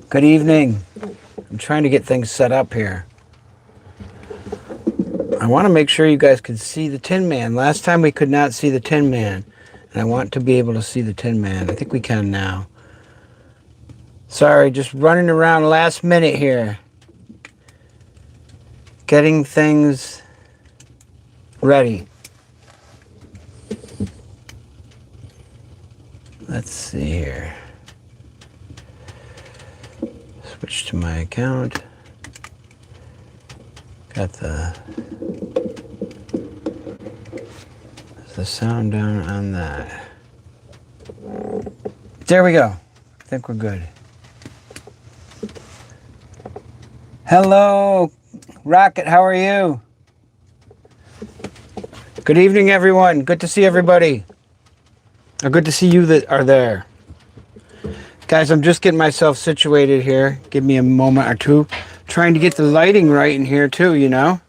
Good evening. I'm trying to get things set up here. I want to make sure you guys can see the Tin Man. Last time we could not see the Tin Man, and I want to be able to see the Tin Man. I think we can now. Sorry, just running around last minute here. Getting things ready. Let's see here. Switch to my account. Got the sound down on that. There we go. I think we're good. Hello, Rocket. How are you? Good evening, everyone. Good to see everybody. Or good to see you that are there. Guys, I'm just getting myself situated here. Give me a moment or two. Trying to get the lighting right in here too, you know.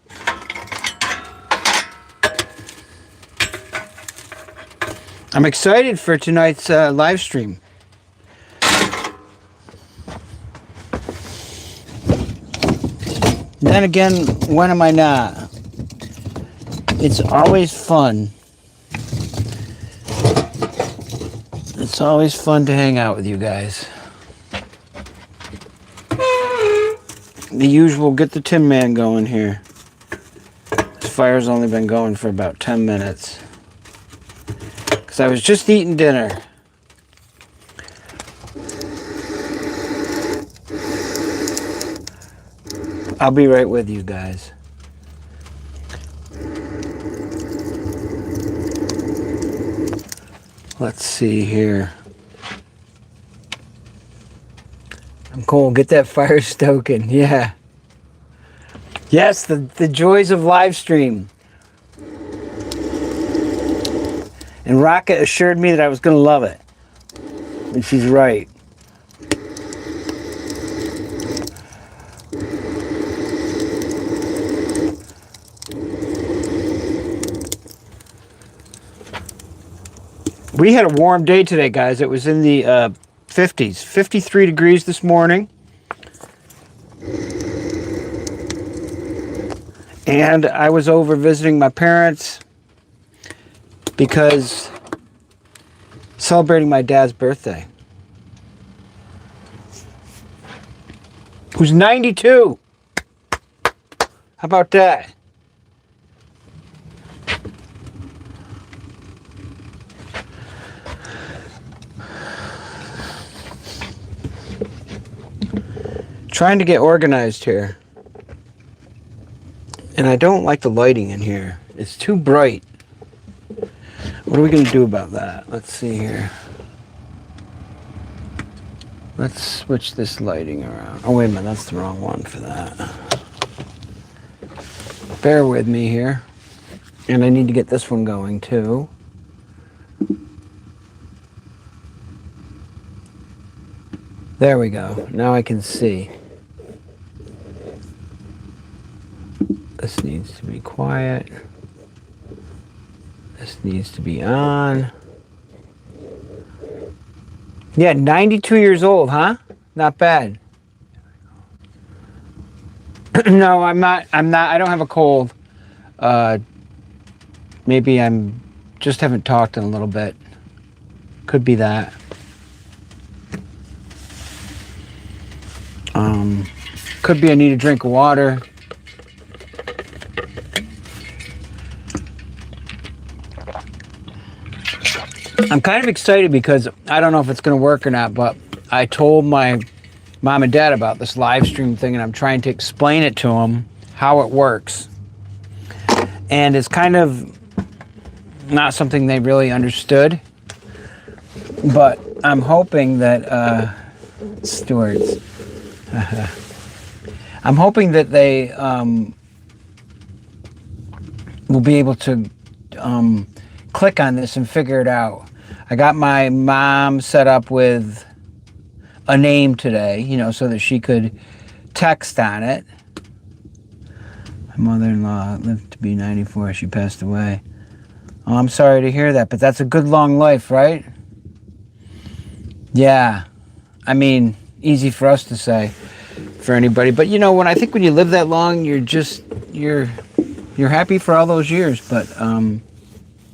I'm excited for tonight's live stream. Then again, when am I not? It's always fun. It's always fun to hang out with you guys. The usual, get the Tin Man going here. This fire's only been going for about 10 minutes. Because I was just eating dinner. I'll be right with you guys. Let's see here. I'm cool. Get that fire stoking. Yeah. Yes, the joys of live stream. And Rocket assured me that I was going to love it. And she's right. We had a warm day today, guys. It was in the 50s. 53 degrees this morning. And I was over visiting my parents because celebrating my dad's birthday. Who's 92. How about that? Trying to get organized here. And I don't like the lighting in here. It's too bright. What are we going to do about that? Let's see here. Let's switch this lighting around. Oh, wait a minute. That's the wrong one for that. Bear with me here. And I need to get this one going, too. There we go. Now I can see. This needs to be quiet. This needs to be on. Yeah, 92 years old, huh? Not bad. No, I'm not. I don't have a cold. Maybe I'm just haven't talked in a little bit. Could be that. Could be I need a drink of water. I'm kind of excited because I don't know if it's going to work or not, but I told my mom and dad about this live stream thing, and I'm trying to explain it to them, how it works. And it's kind of not something they really understood, but I'm hoping that, stewards, I'm hoping that they will be able to click on this and figure it out. I got my mom set up with a name today, you know, so that she could text on it. My mother-in-law lived to be 94. She passed away. Oh, I'm sorry to hear that, but that's a good long life, right? Yeah. I mean, easy for us to say for anybody. But, you know, when you live that long, you're happy for all those years. But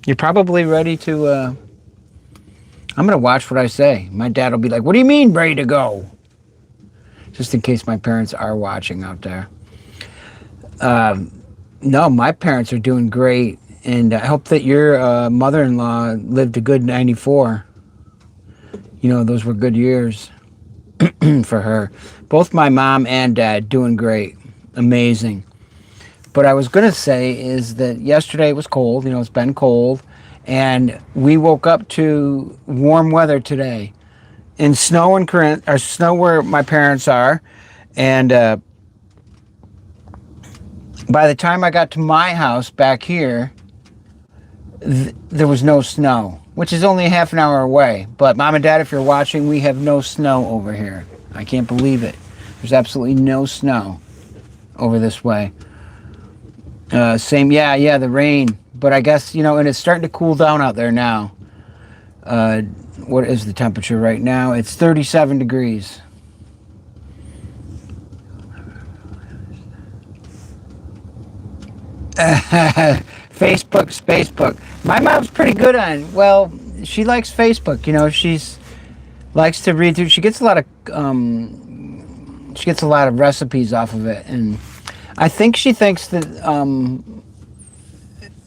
you're probably ready to... I'm going to watch what I say. My dad will be like, what do you mean ready to go? Just in case my parents are watching out there. No, my parents are doing great. And I hope that your mother-in-law lived a good 94. You know, those were good years for her. Both my mom and dad doing great. Amazing. But I was going to say is that yesterday it was cold. You know, it's been cold. And we woke up to warm weather today. In snow in Corinth, or snow where my parents are. And by the time I got to my house back here, there was no snow, which is only a half an hour away. But Mom and Dad, if you're watching, we have no snow over here. I can't believe it. There's absolutely no snow over this way. Yeah, the rain. But I guess, you know, and it's starting to cool down out there now. What is the temperature right now? It's 37 degrees. Facebook. My mom's pretty good on, well, she likes Facebook. You know, likes to read through. She gets a lot of recipes off of it, and I think she thinks that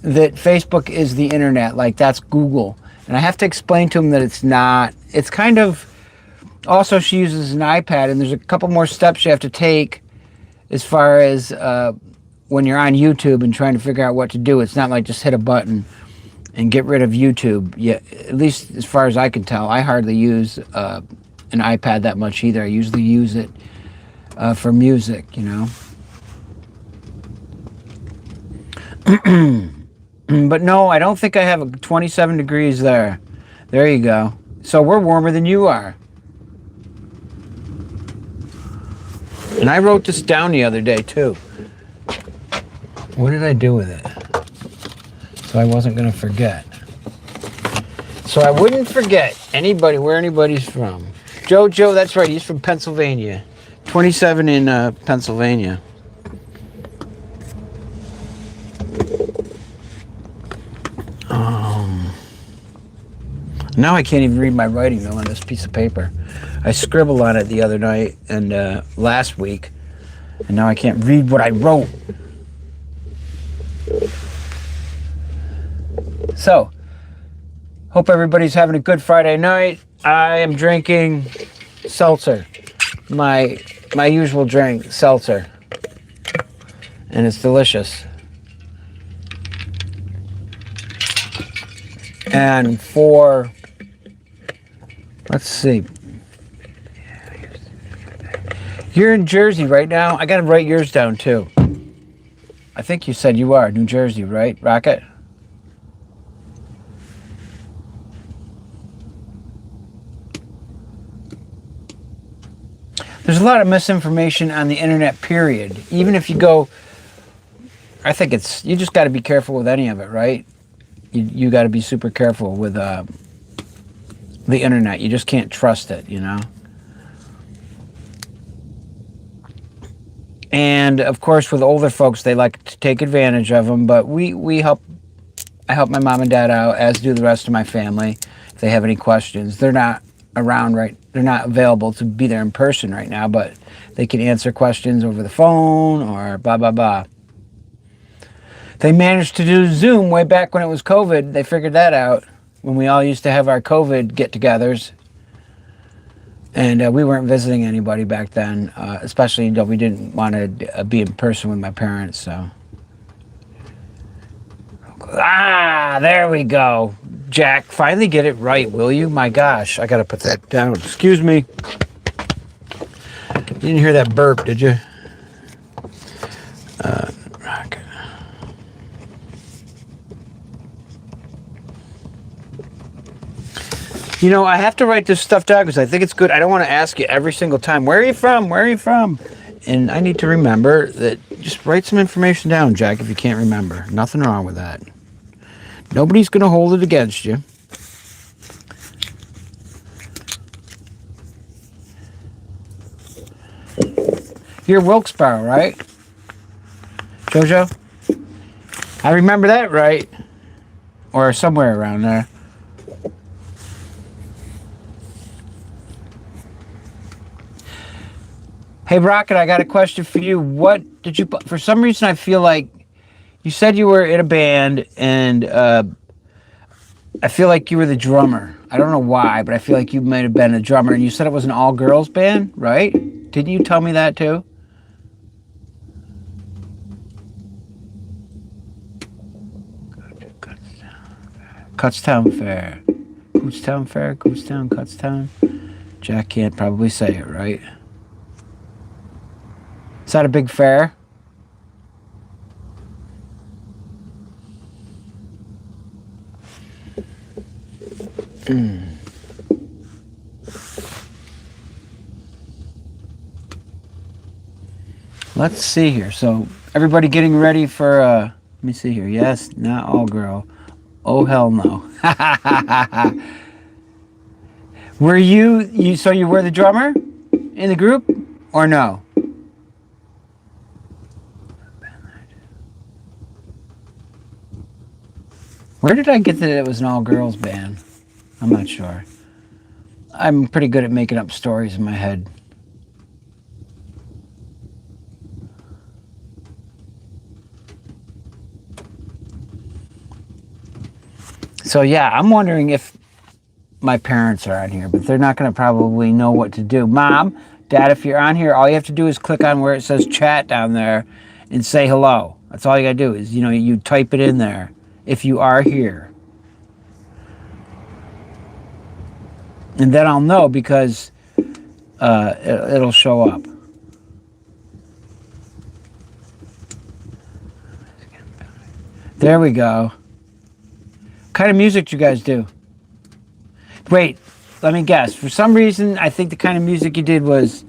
that Facebook is the internet, like that's Google. And I have to explain to him that it's not. It's kind of, also she uses an iPad, and there's a couple more steps you have to take as far as when you're on YouTube and trying to figure out what to do. It's not like just hit a button and get rid of YouTube. Yeah, at least as far as I can tell. I hardly use an iPad that much either. I usually use it for music, you know. But no, I don't think I have a 27 degrees there. There you go. So we're warmer than you are. And I wrote this down the other day too. What did I do with it? So I wasn't going to forget. So I wouldn't forget where anybody's from. Joe, that's right. He's from Pennsylvania. 27 in Pennsylvania. Now I can't even read my writing though on this piece of paper. I scribbled on it the other night and last week, and now I can't read what I wrote. So, hope everybody's having a good Friday night. I am drinking seltzer, my usual drink, seltzer, and it's delicious. And for, let's see, you're in Jersey right now. I gotta write yours down too. I think you said you are New Jersey, right, Rocket? There's a lot of misinformation on the internet, period. Even if you go, I think you just got to be careful with any of it, right? You got to be super careful with the internet. You just can't trust it, you know? And, of course, with older folks, they like to take advantage of them, but I help my mom and dad out, as do the rest of my family, if they have any questions. They're not around, right? They're not available to be there in person right now, but they can answer questions over the phone or blah, blah, blah. They managed to do Zoom way back when it was COVID. They figured that out when we all used to have our COVID get-togethers. And we weren't visiting anybody back then, especially we didn't want to be in person with my parents, so. There we go. Jack, finally get it right, will you? My gosh, I got to put that down. Excuse me. You didn't hear that burp, did you? Rocket. You know, I have to write this stuff down because I think it's good. I don't want to ask you every single time, where are you from? Where are you from? And I need to remember that. Just write some information down, Jack, if you can't remember. Nothing wrong with that. Nobody's going to hold it against you. You're Wilkes-Barre, right? Jojo? I remember that right. Or somewhere around there. Hey, Rocket, I got a question for you. What did you... For some reason, I feel like you said you were in a band, and I feel like you were the drummer. I don't know why, but I feel like you might have been a drummer, and you said it was an all-girls band, right? Didn't you tell me that, too? Kutztown Fair. Kutztown Fair? Kutztown, Kutztown? Jack can't probably say it, right? Is that a big fair? Let's see here. So, everybody getting ready for, let me see here. Yes, not all girl. Oh, hell no. Were you, so you were the drummer in the group, or no? Where did I get that it was an all-girls band? I'm not sure. I'm pretty good at making up stories in my head. So yeah, I'm wondering if my parents are on here, but they're not going to probably know what to do. Mom, Dad, if you're on here, all you have to do is click on where it says chat down there and say hello. That's all you got to do is, you type it in there if you are here. And then I'll know because it'll show up. There we go. What kind of music do you guys do? Wait, let me guess. For some reason, I think the kind of music you did was,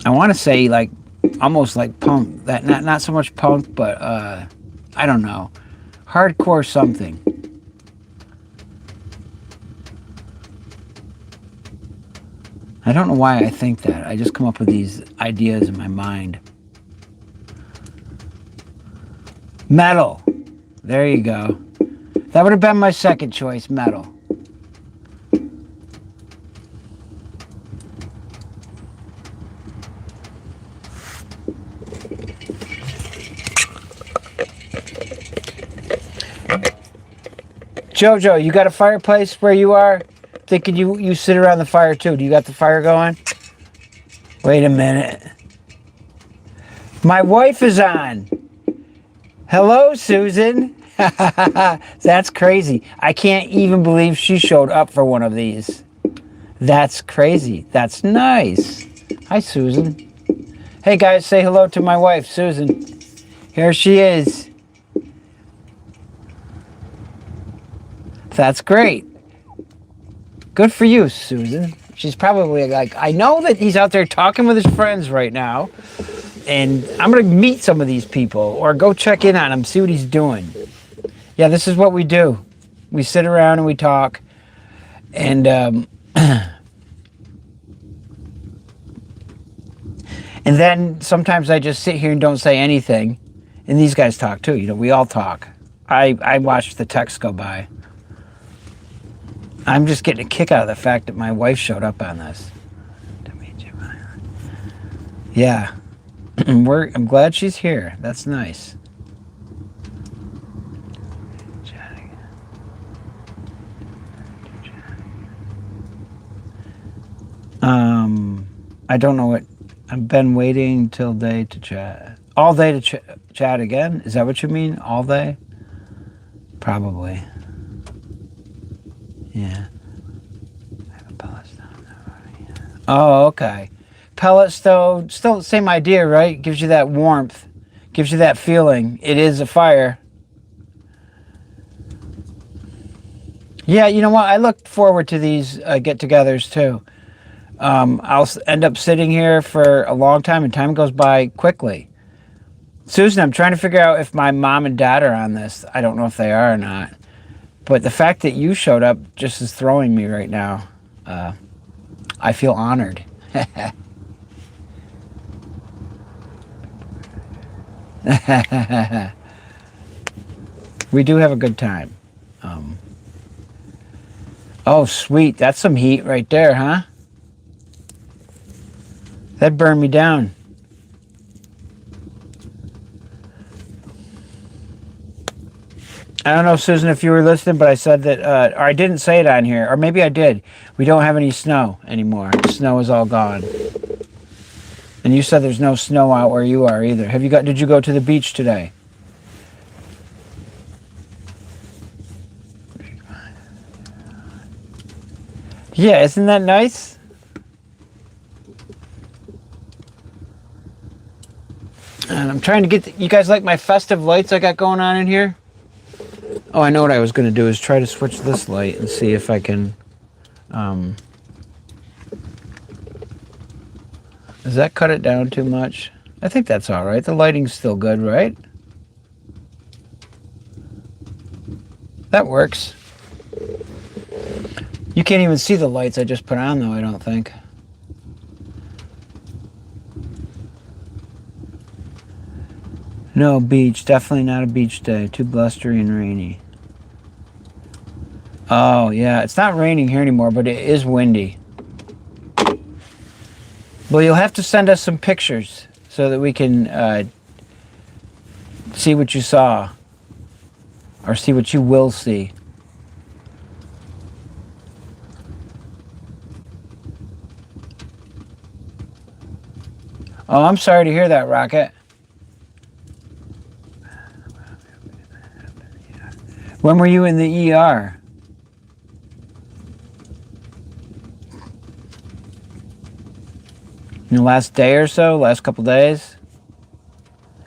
I want to say like almost like punk. That not so much punk, but I don't know, hardcore something. I don't know why I think that. I just come up with these ideas in my mind. Metal. There you go. That would have been my second choice, metal. Jojo, you got a fireplace where you are? Thinking you sit around the fire too. Do you got the fire going? Wait a minute. My wife is on. Hello, Susan. That's crazy. I can't even believe she showed up for one of these. That's crazy. That's nice. Hi, Susan. Hey, guys, say hello to my wife, Susan. Here she is. That's great. Good for you, Susan. She's probably like, I know that he's out there talking with his friends right now, and I'm going to meet some of these people or go check in on him, see what he's doing. Yeah, this is what we do. We sit around and we talk, and and then sometimes I just sit here and don't say anything, and these guys talk too. We all talk. I watch the text go by. I'm just getting a kick out of the fact that my wife showed up on this. Yeah. I'm glad she's here. That's nice. I don't know what. I've been waiting till day to chat. All day to chat again? Is that what you mean? All day? Probably. Yeah. Oh, okay. Pellet stove, still the same idea, right? Gives you that warmth, gives you that feeling. It is a fire. Yeah, you know what? I look forward to these get-togethers too. I'll end up sitting here for a long time, and time goes by quickly. Susan, I'm trying to figure out if my mom and dad are on this. I don't know if they are or not. But the fact that you showed up just is throwing me right now. I feel honored. We do have a good time. Oh, sweet. That's some heat right there, huh? That burned me down. I don't know, Susan, if you were listening, but I said that, or I didn't say it on here, or maybe I did. We don't have any snow anymore. The snow is all gone. And you said there's no snow out where you are either. Did you go to the beach today? Yeah, isn't that nice? And I'm trying to get, you guys like my festive lights I got going on in here? Oh, I know what I was going to do is try to switch this light and see if I can, does that cut it down too much? I think that's all right. The lighting's still good, right? That works. You can't even see the lights I just put on, though, I don't think. No beach. Definitely not a beach day. Too blustery and rainy. Oh, yeah. It's not raining here anymore, but it is windy. Well, you'll have to send us some pictures so that we can see what you saw. Or see what you will see. Oh, I'm sorry to hear that, Rocket. When were you in the ER? In the last day or so? Last couple days?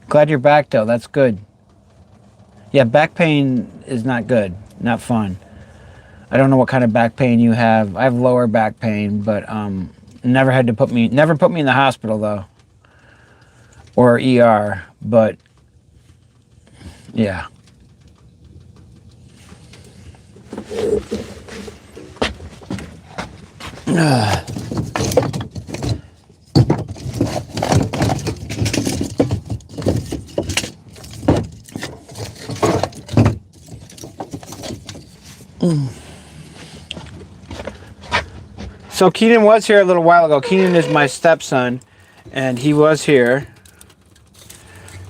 Glad you're back, though. That's good. Yeah, back pain is not good. Not fun. I don't know what kind of back pain you have. I have lower back pain, but never put me in the hospital, though. Or ER, but yeah. So Keenan was here a little while ago. Keenan is my stepson, and he was here,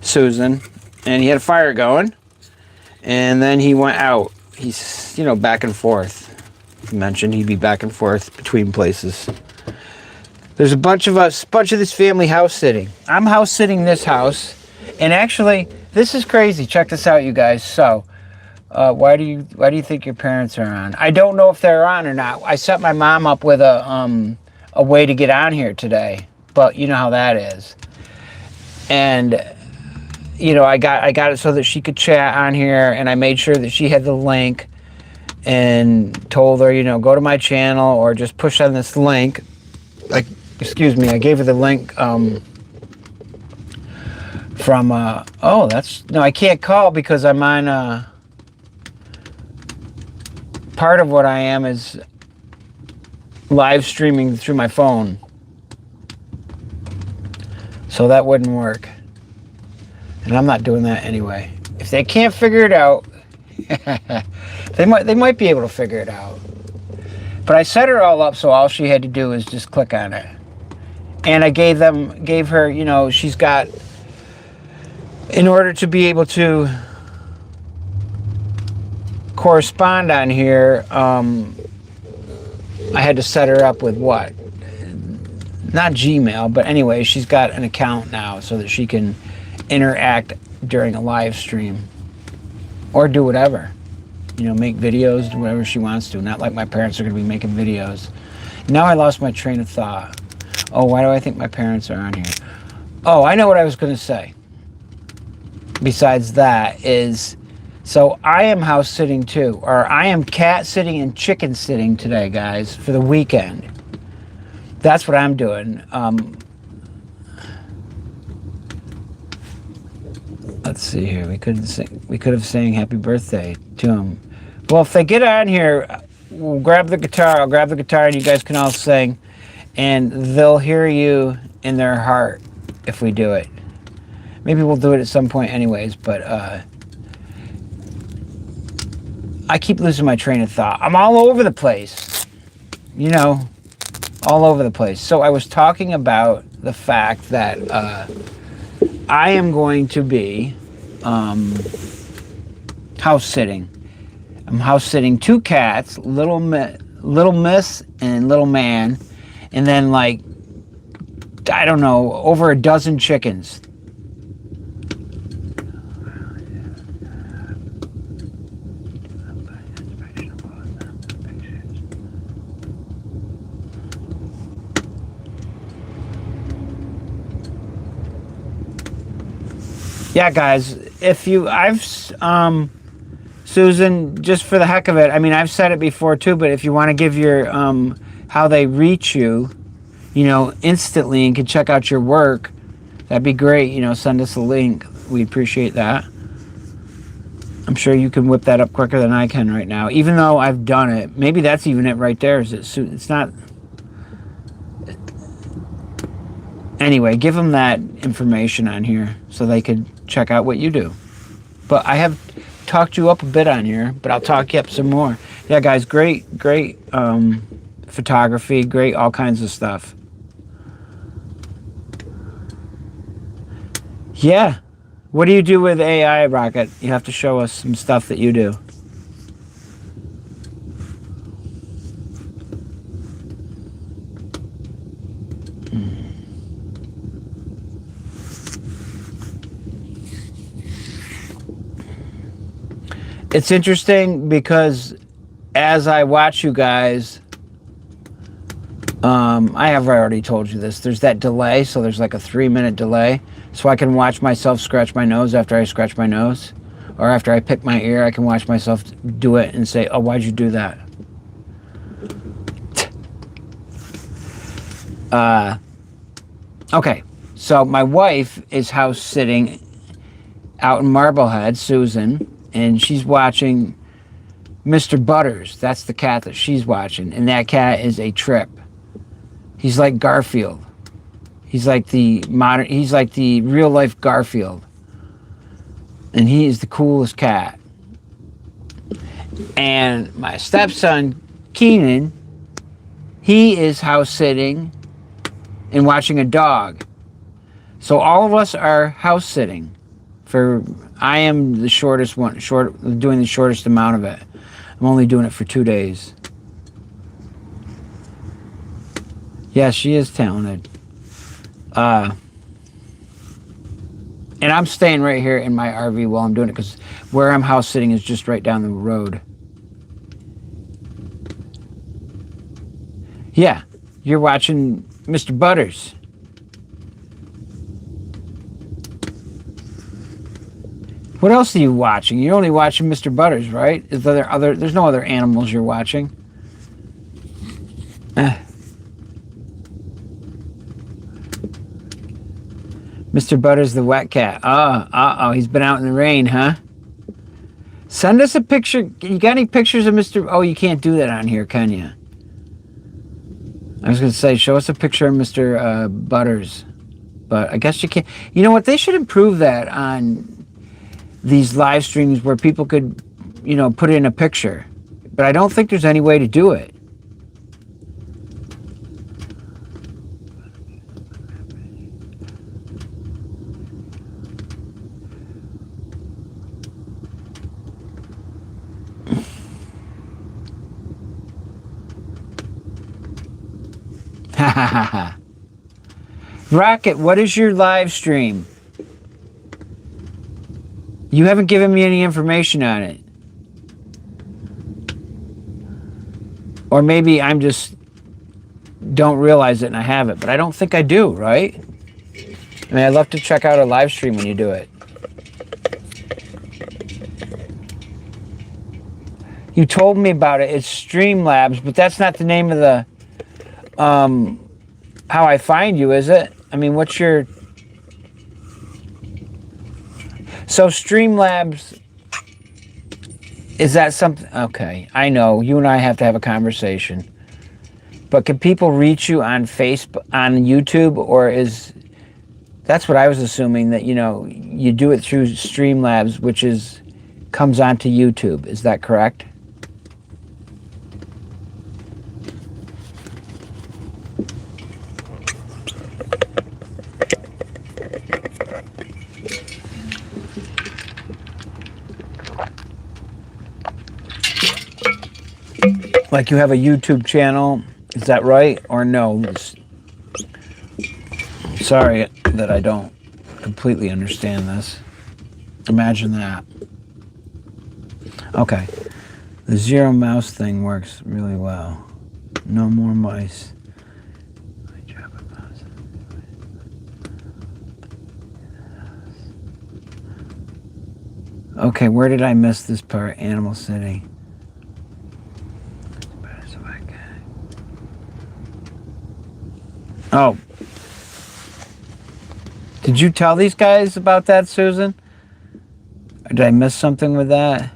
Susan, and he had a fire going, and then he went out. He's, back and forth. He mentioned he'd be back and forth between places. There's a bunch of this family house sitting. I'm house sitting this house, and actually, this is crazy. Check this out, you guys. So, why do you think your parents are on? I don't know if they're on or not. I set my mom up with a way to get on here today, but you know how that is. And I got it so that she could chat on here, and I made sure that she had the link, and told her, go to my channel or just push on this link. I gave her the link from I can't call because I'm on part of what I am is live streaming through my phone. So that wouldn't work. And I'm not doing that anyway. If they can't figure it out, they might be able to figure it out. But I set her all up so all she had to do is just click on it. And I gave her, she's got, in order to be able to correspond on here, I had to set her up with what? Not Gmail, but anyway, she's got an account now so that she can interact during a live stream or do whatever, make videos, do whatever she wants to. Not like my parents are going to be making videos. Now I lost my train of thought. Oh, why do I think my parents are on here? Oh, I know what I was going to say. Besides that is, so I am house sitting too, or I am cat sitting and chicken sitting today, guys, for the weekend. That's what I'm doing. Let's see here. We could have sang happy birthday to him. Well, if they get on here, we'll grab the guitar. I'll grab the guitar and you guys can all sing. And they'll hear you in their heart if we do it. Maybe we'll do it at some point anyways, but I keep losing my train of thought. I'm all over the place. You know, all over the place. So I was talking about the fact that I am going to be house sitting. I'm house sitting 2 cats, little miss and little man, and then like, I don't know, over a dozen chickens. Yeah, guys, Susan, just for the heck of it, I mean, I've said it before too, but if you want to give your, how they reach you, you know, instantly and can check out your work, that'd be great. You know, send us a link. We appreciate that. I'm sure you can whip that up quicker than I can right now, even though I've done it. Maybe that's even it right there. It's not. Anyway, give them that information on here so they could check out what you do. But I have talked you up a bit on here, but I'll talk you up some more. Yeah, guys, great photography, great all kinds of stuff. Yeah. What do you do with AI, Rocket? You have to show us some stuff that you do. It's interesting because as I watch you guys, I have already told you this. There's that delay, so there's like a 3-minute delay. So I can watch myself scratch my nose after I scratch my nose. Or after I pick my ear, I can watch myself do it and say, oh, why'd you do that? Okay, so my wife is house sitting out in Marblehead, Susan, and she's watching Mr. Butters. That's the cat that she's watching, and that cat is a trip. He's like Garfield. He's like the real life Garfield. And he is the coolest cat. And my stepson, Keenan, he is house sitting and watching a dog. So all of us are house sitting. I am the shortest one, doing the shortest amount of it. I'm only doing it for 2 days. Yeah, she is talented. And I'm staying right here in my RV while I'm doing it, because where I'm house sitting is just right down the road. Yeah, you're watching Mr. Butters. What else are you watching? You're only watching Mr. Butters, right? There's no other animals you're watching. Mr. Butters the wet cat. Oh, he's been out in the rain, huh? Send us a picture. You got any pictures of Mr. Oh, you can't do that on here, can you? I was going to say, show us a picture of Mr. Butters. But I guess you can't. You know what? They should improve that on these live streams where people could, you know, put in a picture. But I don't think there's any way to do it. Rocket, what is your live stream? You haven't given me any information on it. Or maybe I'm just don't realize it and I have it, but I don't think I do, right? I mean, I'd love to check out a live stream when you do it. You told me about it. It's Streamlabs, but that's not the name of the how I find you, is it? I mean, what's your... So Streamlabs, is that something? Okay, I know. You and I have to have a conversation. But can people reach you on Facebook, on YouTube, or is That's what I was assuming, that, you know, you do it through Streamlabs, which comes onto YouTube. Is that correct? Like you have a YouTube channel, is that right? Or no? Sorry that I don't completely understand this. Imagine that. Okay. The zero mouse thing works really well. No more mice. Okay, where did I miss this part? Animal City. Oh. Did you tell these guys about that, Susan? Or did I miss something with that?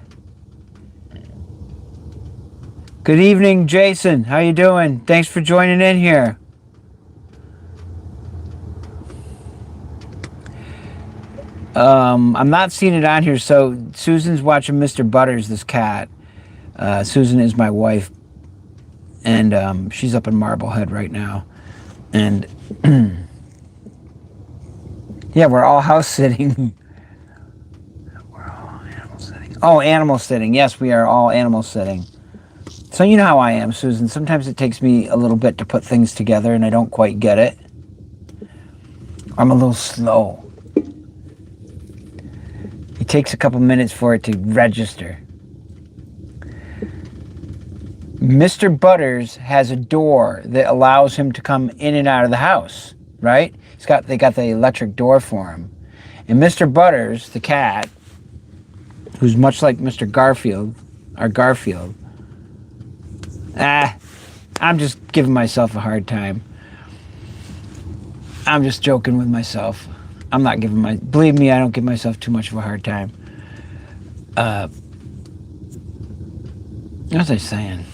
Good evening, Jason. How you doing? Thanks for joining in here. I'm not seeing it on here, so Susan's watching Mr. Butters, this cat. Susan is my wife, and she's up in Marblehead right now. And yeah, we're all house sitting. We're all animal sitting. Oh, animal sitting. Yes, we are all animal sitting. So you know how I am, Susan. Sometimes it takes me a little bit to put things together and I don't quite get it. I'm a little slow. It takes a couple minutes for it to register. Mr. Butters has a door that allows him to come in and out of the house, right? They got the electric door for him. And Mr. Butters, the cat, who's much like Mr. Garfield, our Garfield. I'm just giving myself a hard time. I'm just joking with myself. I'm not believe me, I don't give myself too much of a hard time. What was I saying?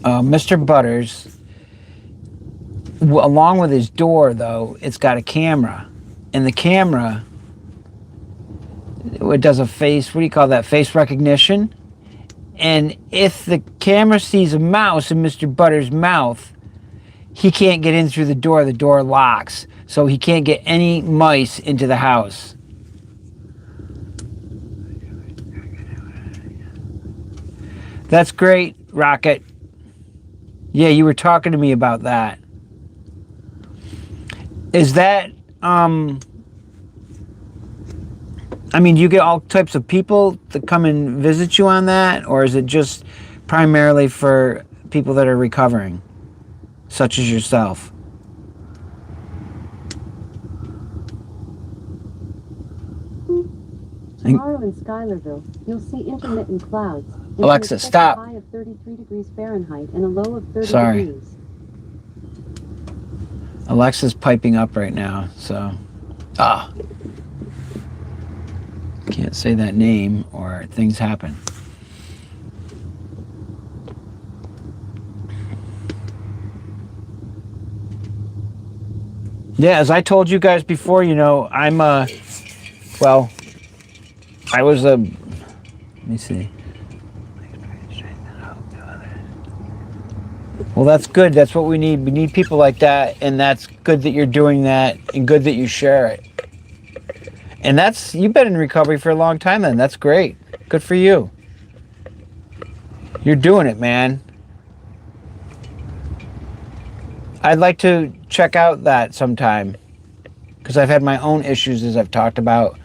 Mr. Butters, along with his door, though, it's got a camera. And the camera, it does a face, what do you call that, face recognition? And if the camera sees a mouse in Mr. Butters' mouth, he can't get in through the door locks. So he can't get any mice into the house. That's great, Rocket. Yeah, you were talking to me about that. Is that, I mean, do you get all types of people that come and visit you on that? Or is it just primarily for people that are recovering, such as yourself? Tomorrow in Schuylerville, you'll see intermittent clouds. Alexa, stop. A high of 33 degrees Fahrenheit and a low of 30 Sorry. degrees. Alexa's piping up right now, so... Can't say that name or things happen. Yeah, as I told you guys before, you know, well, I was let me see. Well, that's good. That's what we need. We need people like that, and that's good that you're doing that, and good that you share it. And you've been in recovery for a long time then. That's great. Good for you. You're doing it, man. I'd like to check out that sometime, because I've had my own issues, as I've talked about,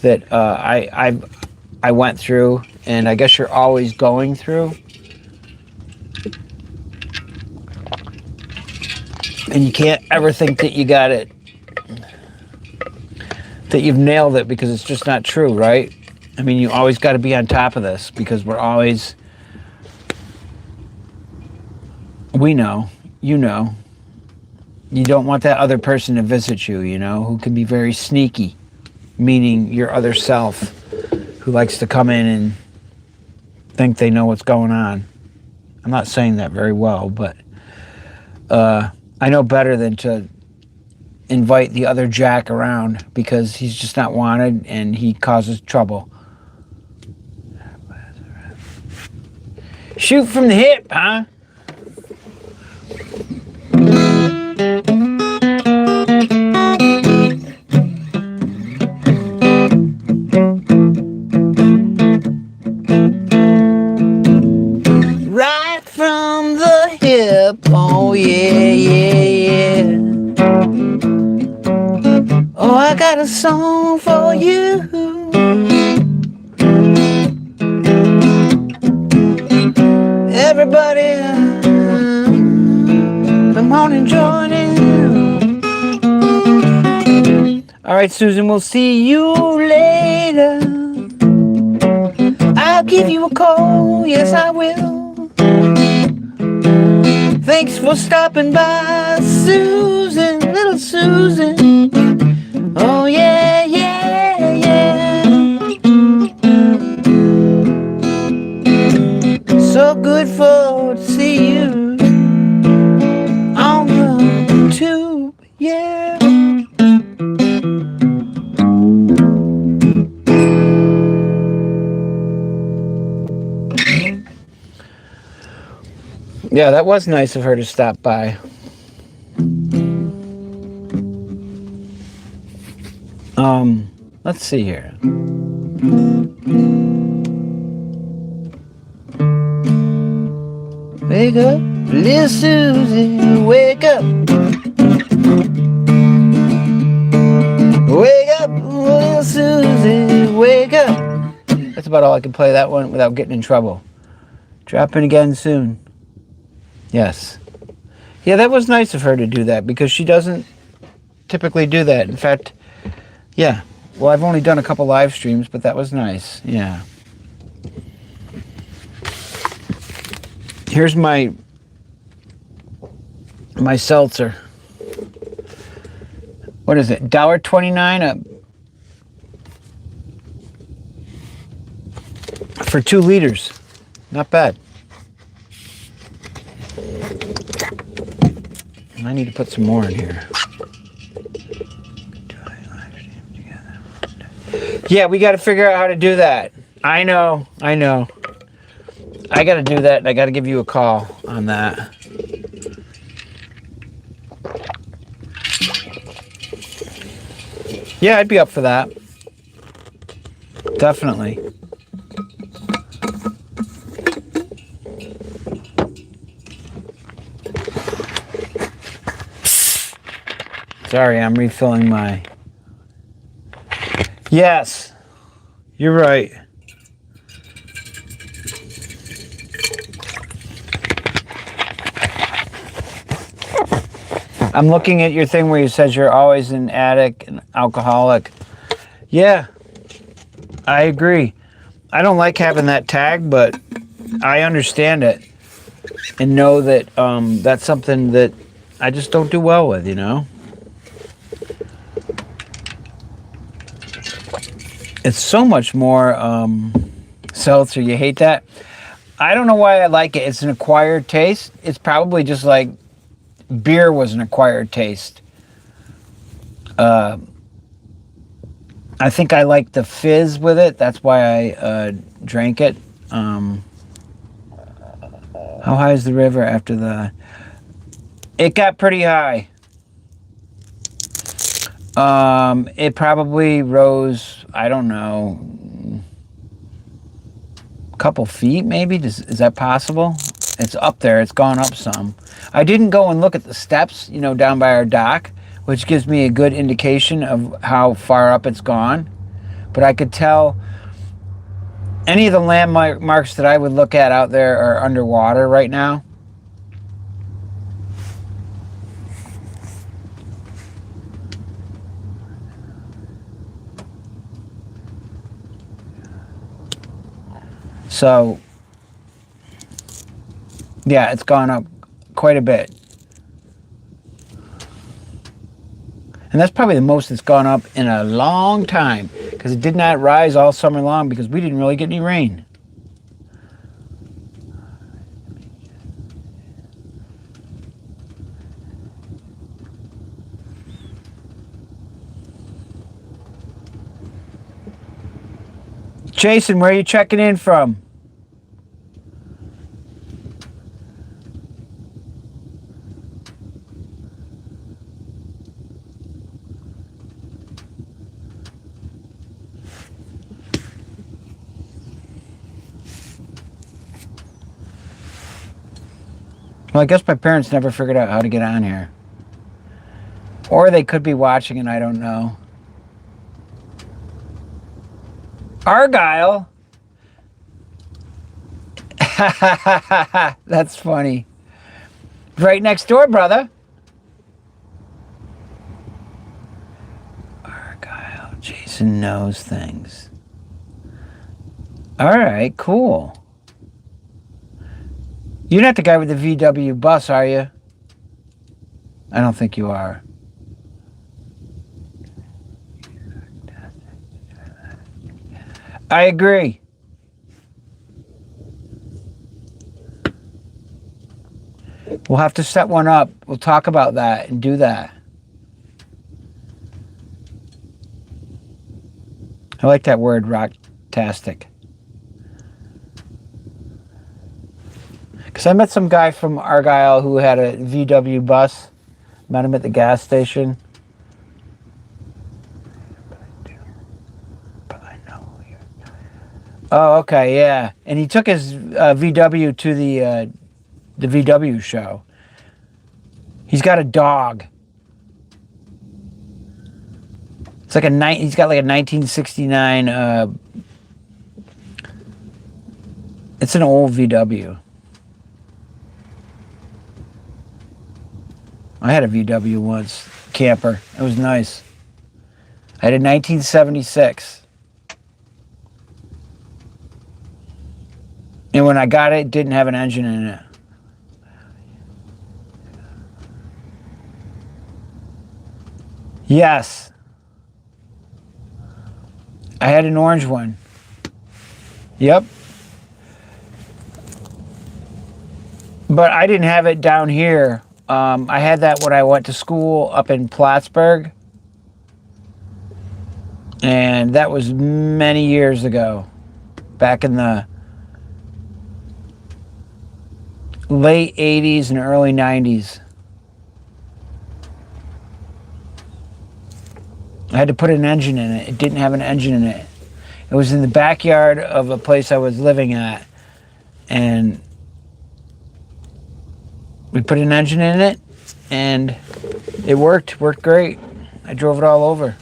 that I went through, and I guess you're always going through. And you can't ever think that you got it, that you've nailed it, because it's just not true, right? I mean, you always got to be on top of this, because we know, you know, you don't want that other person to visit you, you know, who can be very sneaky, meaning your other self, who likes to come in and think they know what's going on. I'm not saying that very well, but I know better than to invite the other Jack around because he's just not wanted and he causes trouble. Shoot from the hip, huh? Right from the hip, oh yeah, yeah, yeah. Oh, I got a song for you. Everybody, come on and join in. All right, Susan, we'll see you later. I'll give you a call, yes I will. Thanks for stopping by, Susan, little Susan. Oh yeah, yeah, yeah. So good for to see you on the tube, yeah. Yeah, that was nice of her to stop by. Let's see here. Wake up, little Susie, wake up. Wake up, little Susie, wake up. That's about all I can play that one without getting in trouble. Drop in again soon. Yes. Yeah, that was nice of her to do that because she doesn't typically do that. In fact, yeah. Well, I've only done a couple live streams, but that was nice. Yeah. Here's my seltzer. What is it? $1.29 for 2 liters. Not bad. I need to put some more in here. Yeah, we got to figure out how to do that. I know. I got to do that, and I got to give you a call on that. Yeah, I'd be up for that. Definitely. Sorry, I'm refilling my... Yes, you're right. I'm looking at your thing where you said you're always an addict and alcoholic. Yeah, I agree. I don't like having that tag, but I understand it and know that that's something that I just don't do well with, you know? It's so much more seltzer. You hate that? I don't know why I like it. It's an acquired taste. It's probably just like beer was an acquired taste. I think I like the fizz with it. That's why I drank it. How high is the river after the... It got pretty high. It probably rose, I don't know, a couple feet maybe. Is that possible? It's up there. It's gone up some. I didn't go and look at the steps, you know, down by our dock, which gives me a good indication of how far up it's gone. But I could tell any of the landmarks that I would look at out there are underwater right now. So, yeah, it's gone up quite a bit. And that's probably the most it's gone up in a long time, because it did not rise all summer long because we didn't really get any rain. Jason, where are you checking in from? Well, I guess my parents never figured out how to get on here. Or they could be watching and I don't know. Argyle? That's funny. Right next door, brother. Argyle. Jason knows things. All right, cool. You're not the guy with the VW bus, are you? I don't think you are. I agree. We'll have to set one up. We'll talk about that and do that. I like that word, rocktastic. Because I met some guy from Argyle who had a VW bus. Met him at the gas station. Oh, okay, yeah. And he took his VW to the VW show. He's got a dog. It's like he's got like a 1969 it's an old VW. I had a VW once, camper. It was nice. I had a 1976. And when I got it, it didn't have an engine in it. Yes. I had an orange one. Yep. But I didn't have it down here. I had that when I went to school up in Plattsburgh. And that was many years ago. Back in the late 80s and early 90s. I had to put an engine in it. It didn't have an engine in it. It was in the backyard of a place I was living at. And we put an engine in it, and it worked great. I drove it all over.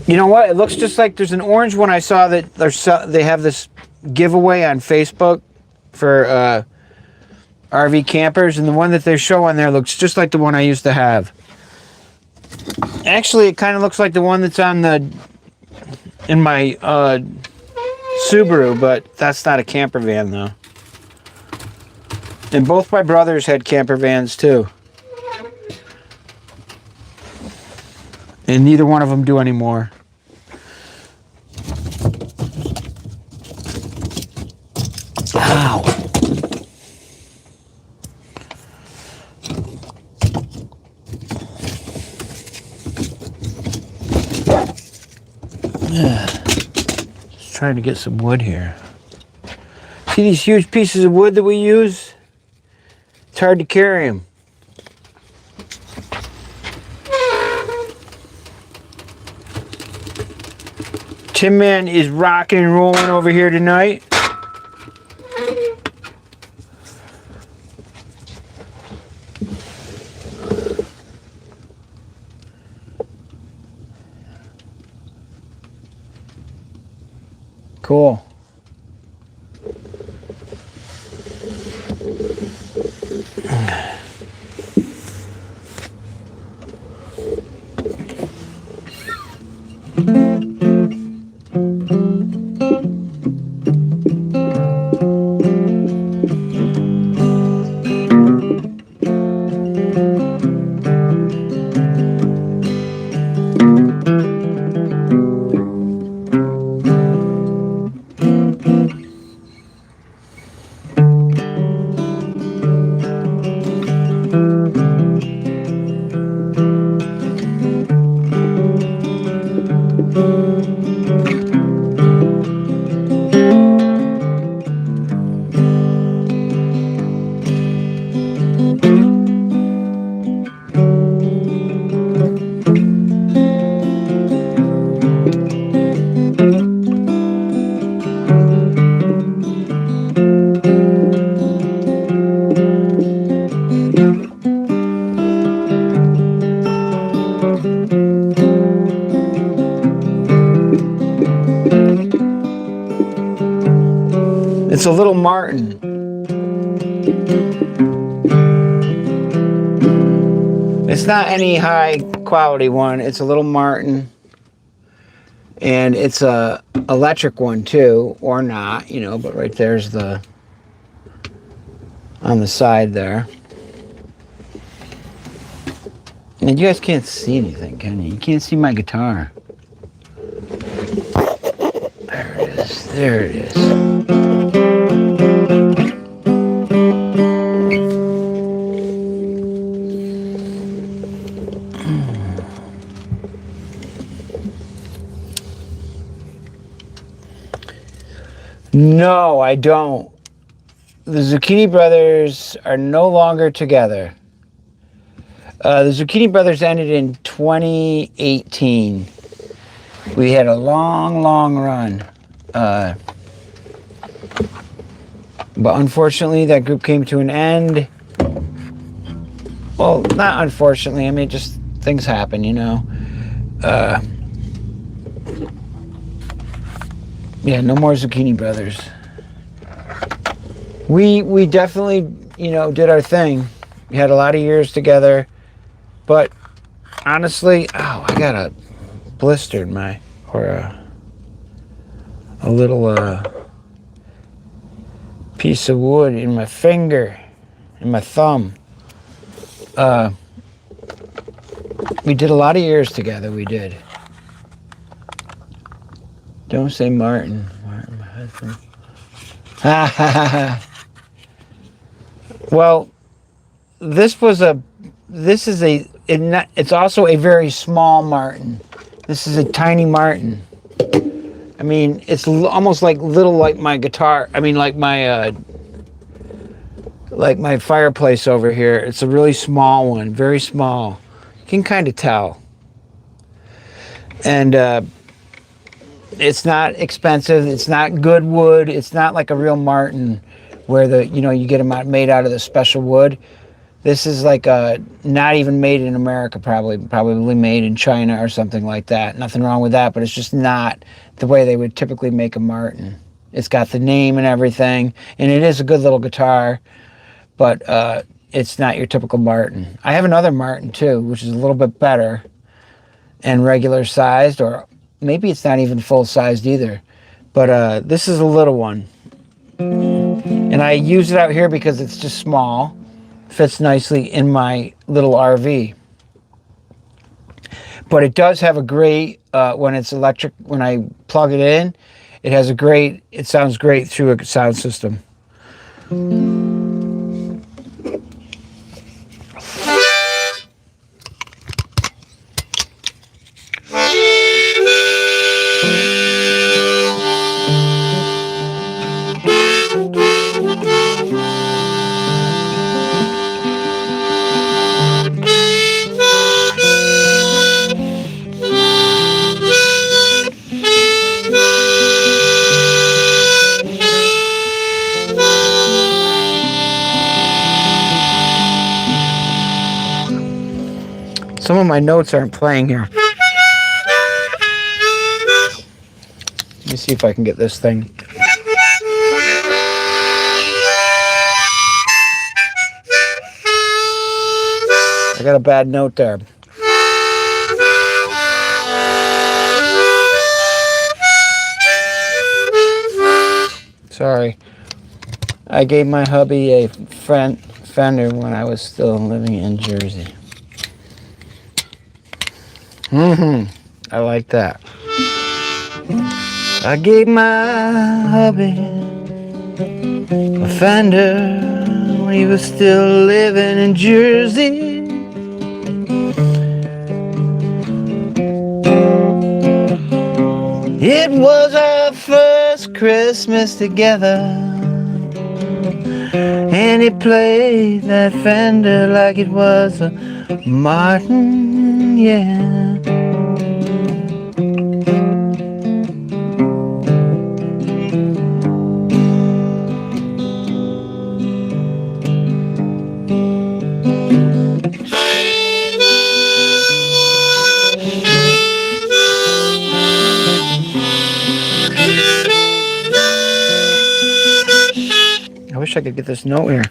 You know what? It looks just like there's an orange one I saw that they have this giveaway on Facebook for RV campers, and the one that they show on there looks just like the one I used to have. Actually, it kind of looks like the one that's in my Subaru, but that's not a camper van though. And both my brothers had camper vans too. And neither one of them do anymore. Ow. Just trying to get some wood here. See these huge pieces of wood that we use? It's hard to carry them. Tin Man is rocking and rolling over here tonight. Cool. It's a little Martin. It's not any high quality one. It's a little Martin. And it's a electric one too, or not, you know, but right there's the, on the side there. And you guys can't see anything, can you? You can't see my guitar. There it is. There it is. No, I don't. The Zucchini Brothers are no longer together. The Zucchini Brothers ended in 2018. We had a long, long run. But unfortunately, that group came to an end. Well, not unfortunately. I mean, just things happen, you know. Yeah, no more Zucchini Brothers. We definitely, you know, did our thing. We had a lot of years together. But honestly, oh, I got a blister in my, or a little piece of wood in my finger, in my thumb. We did a lot of years together, we did. Don't say Martin. Martin, my husband. Ha ha ha ha. Well, it's also a very small Martin. This is a tiny Martin. I mean, it's almost like my guitar. I mean, like my fireplace over here. It's a really small one, very small. You can kind of tell. And it's not expensive. It's not good wood. It's not like a real Martin where you get them made out of the special wood. This is like not even made in America, probably made in China or something like that. Nothing wrong with that, but it's just not the way they would typically make a Martin. It's got the name and everything, and it is a good little guitar, but it's not your typical Martin. I have another Martin too, which is a little bit better and regular sized, or maybe it's not even full sized either. But this is a little one, and I use it out here because it's just small. Fits nicely in my little RV. But it does have a great, when it's electric, when I plug it in, it sounds great through a sound system. Some of my notes aren't playing here. Let me see if I can get this thing. I got a bad note there. Sorry. I gave my hubby a Fender when I was still living in Jersey. I like that. I gave my hubby a Fender when he was still living in Jersey. It was our first Christmas together, and he played that Fender like it was a Martin, yeah. I could get this note here.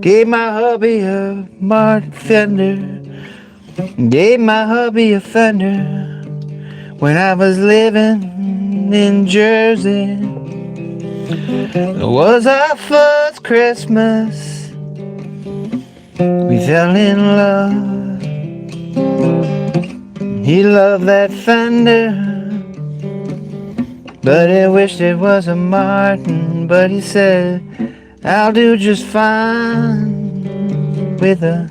Gave my hubby a Martin Fender. Gave my hubby a Fender when I was living in Jersey. It was our first Christmas. We fell in love. He loved that Fender, but he wished it was a Martin. But he said, I'll do just fine with a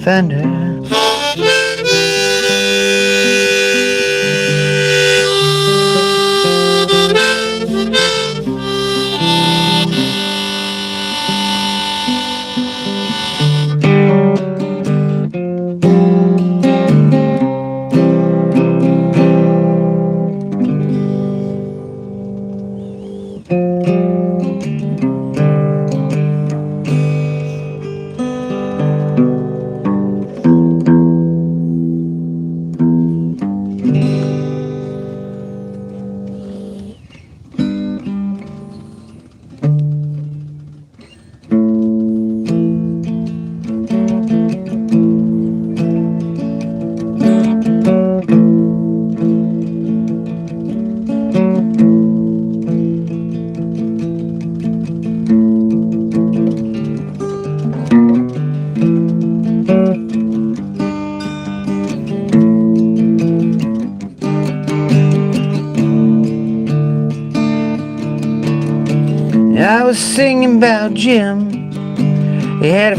Fender. I was singing about Jim. He had a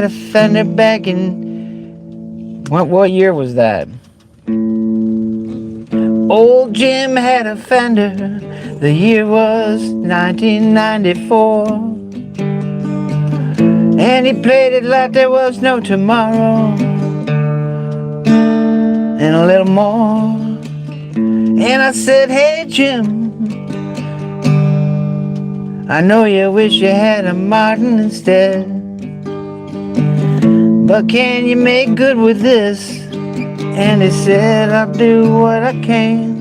Fender back in what year was that? Old Jim had a Fender. The year was 1994, and he played it like there was no tomorrow, and a little more. And I said, hey Jim, I know you wish you had a Martin instead, but can you make good with this? And he said, I'll do what I can.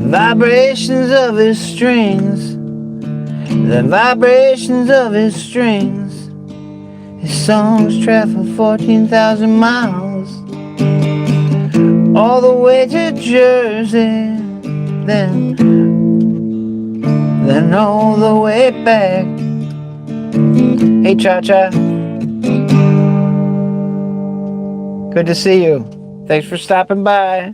Vibrations of his strings, the vibrations of his strings. His songs travel 14,000 miles, all the way to Jersey, then all the way back. Hey Cha-Cha, good to see you. Thanks for stopping by.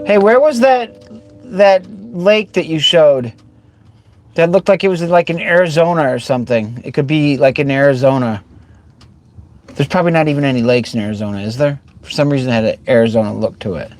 Hey, where was that lake that you showed? That looked like it was like in Arizona or something. It could be like in Arizona. There's probably not even any lakes in Arizona, is there? For some reason it had an Arizona look to it.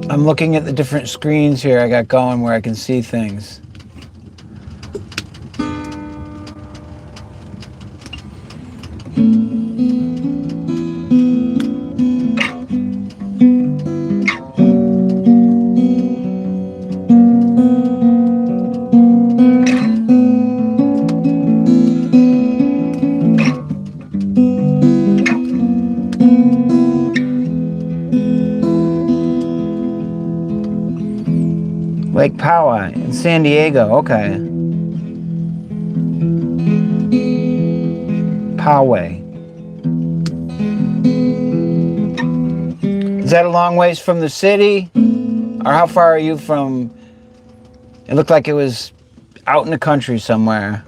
I'm looking at the different screens here I got going where I can see things. Lake Poway in San Diego. Okay. Poway. Is that a long ways from the city? Or how far are you from... It looked like it was out in the country somewhere.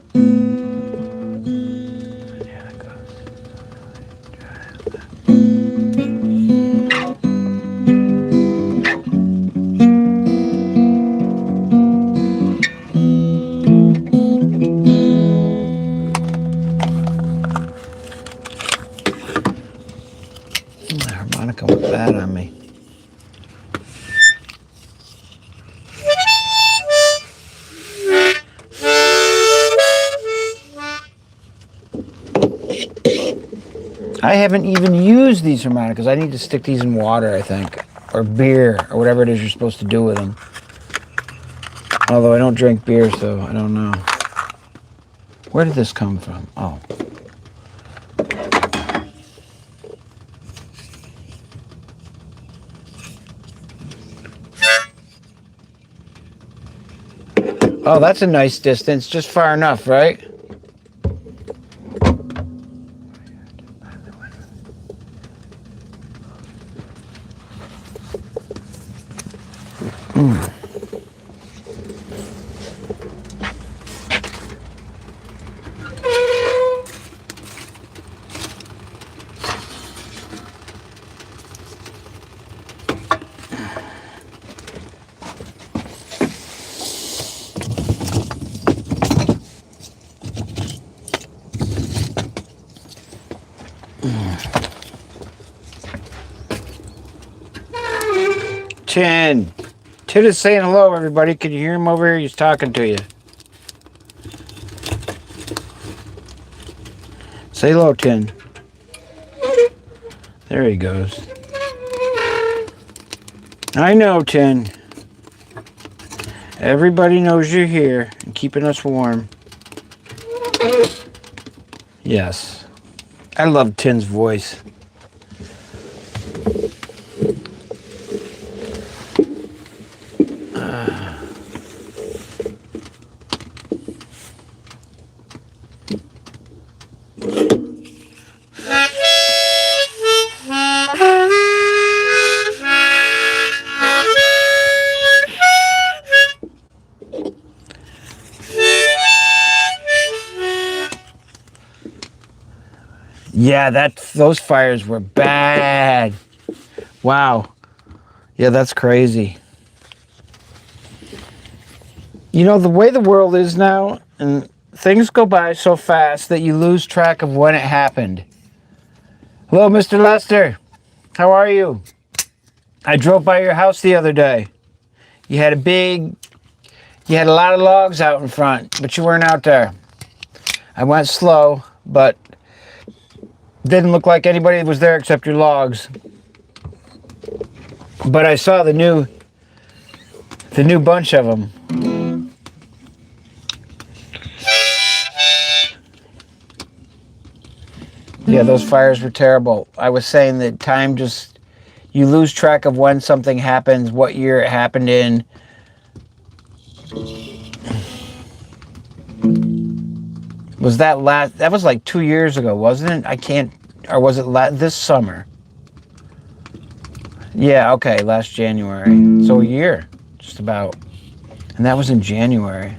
The harmonica went bad on me. I haven't even used these harmonicas. I need to stick these in water, I think. Or beer, or whatever it is you're supposed to do with them. Although I don't drink beer, so I don't know. Where did this come from? Oh. Oh, that's a nice distance. Just far enough, right? Tin. Tin is saying hello, everybody. Can you hear him over here? He's talking to you. Say hello, Tin. There he goes. I know, Tin. Everybody knows you're here and keeping us warm. Yes. I love Tin's voice. Yeah, those fires were bad. Wow. Yeah, that's crazy. You know, the way the world is now, and things go by so fast that you lose track of when it happened. Hello, Mr. Lester. How are you? I drove by your house the other day. You had a lot of logs out in front, but you weren't out there. I went slow, but didn't look like anybody was there except your logs. But I saw the new bunch of them. Yeah, those fires were terrible. I was saying that time just, you lose track of when something happens, what year it happened in. Was that was like 2 years ago, wasn't it? Or was it this summer? Yeah, okay, last January. So a year, just about. And that was in January.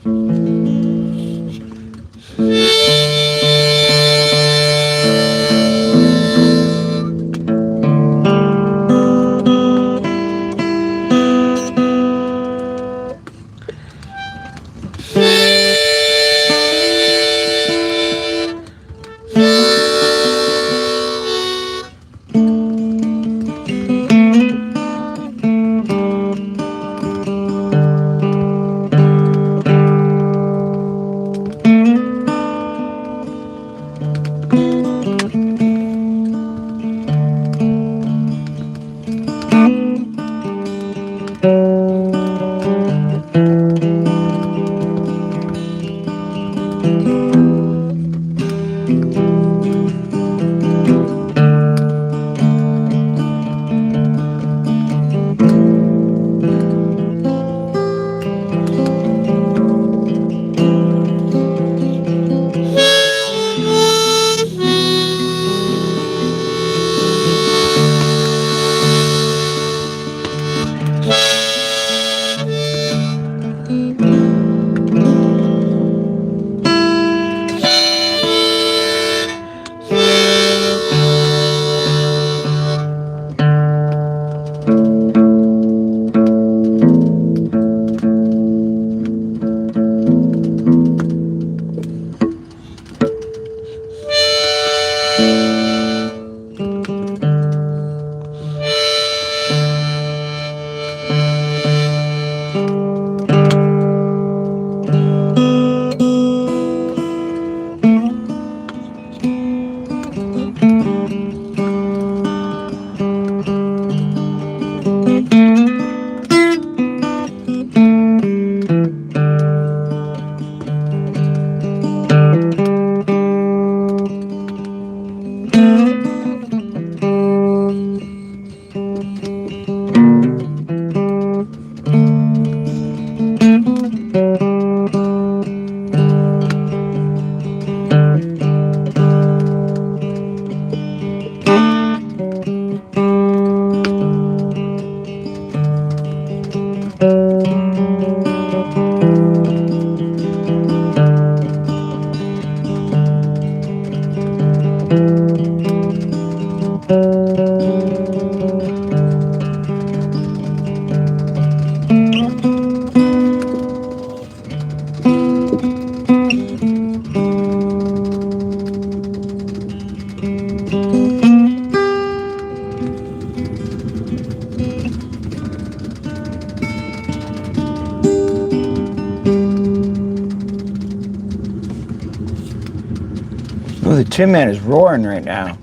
Oh, the Tin Man is roaring right now.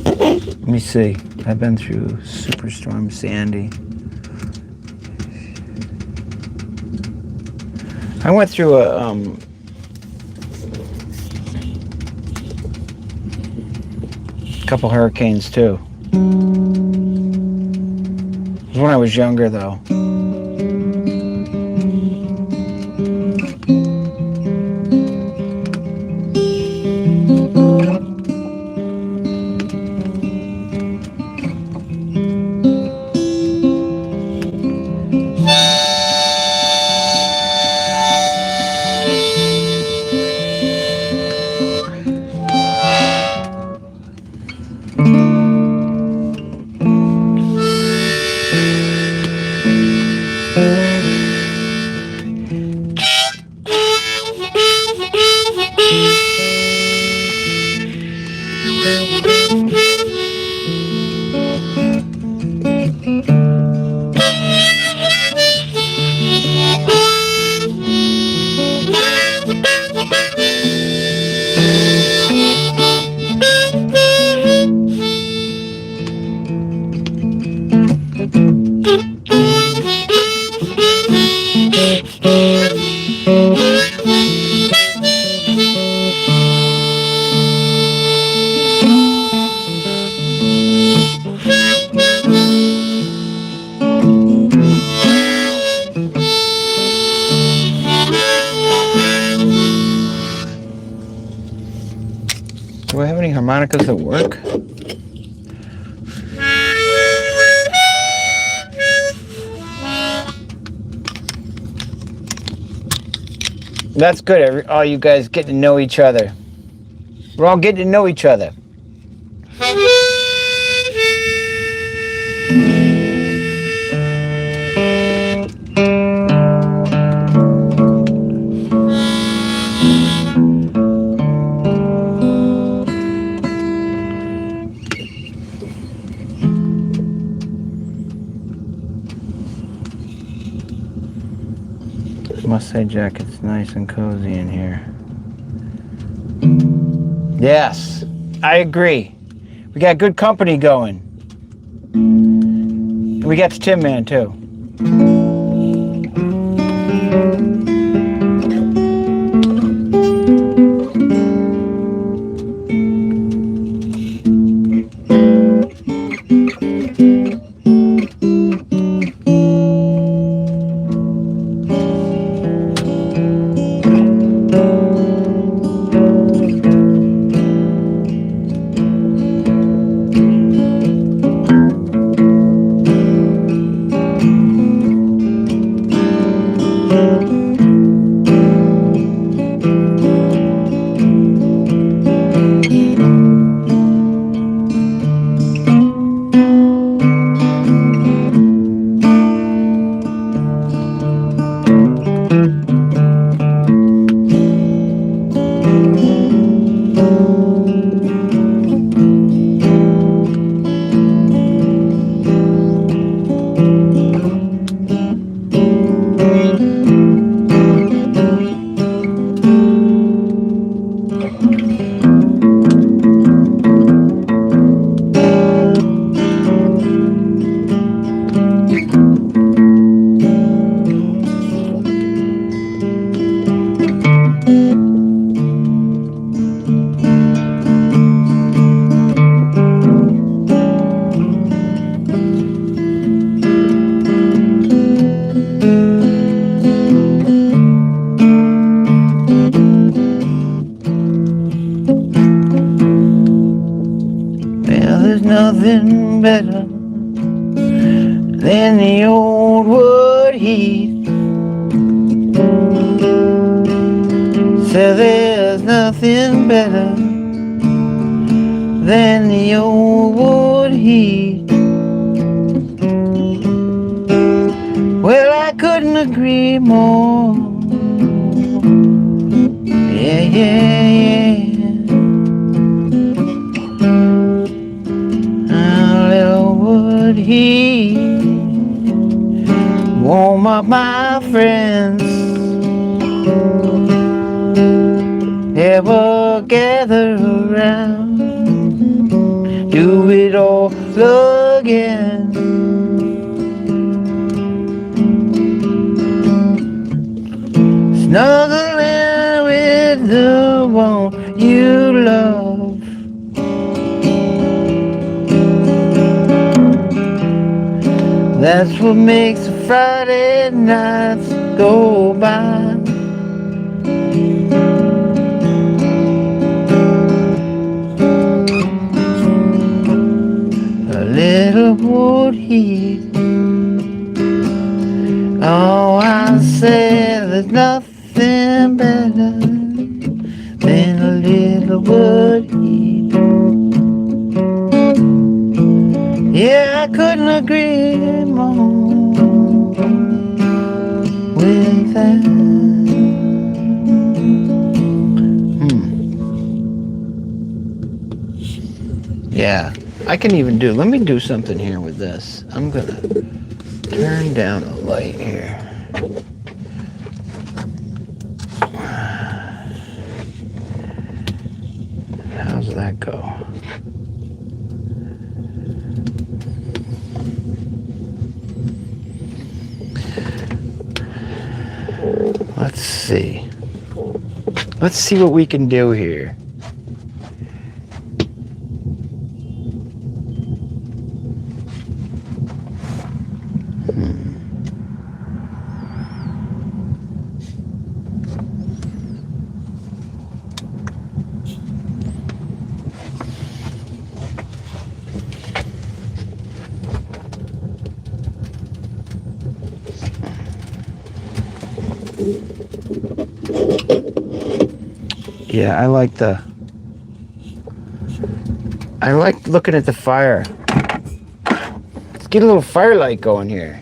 Let me see. I've been through Superstorm Sandy. I went through a couple hurricanes too. It was when I was younger though. Do I have any harmonicas that work? That's good. All you guys getting to know each other. We're all getting to know each other. Must say, Jack, it's nice and cozy in here. Yes, I agree. We got good company going. And we got the Tin Man too. Nothing better than the old wood heath. So there's nothing nothing better than the old wood heat. Well, I couldn't agree more. Yeah, yeah, yeah. A little wood heat warm up my friends. Ever gather around, do it all again. Snuggling with the one you love. That's what makes the Friday nights go by. A little wood heat. Oh, I say there's nothing better than a little wood heat. Yeah, I couldn't agree more with that. Yeah, I can even do, let me do something here with this. I'm gonna turn down the light here. How's that go? Let's see. Let's see what we can do here. Yeah, I like looking at the fire. Let's get a little firelight going here.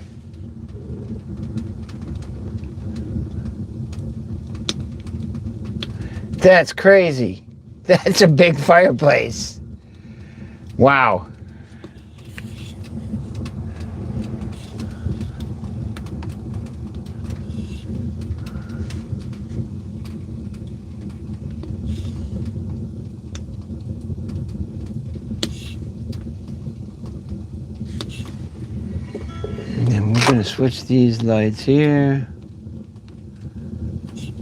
That's crazy. That's a big fireplace. Wow. And we're going to switch these lights here.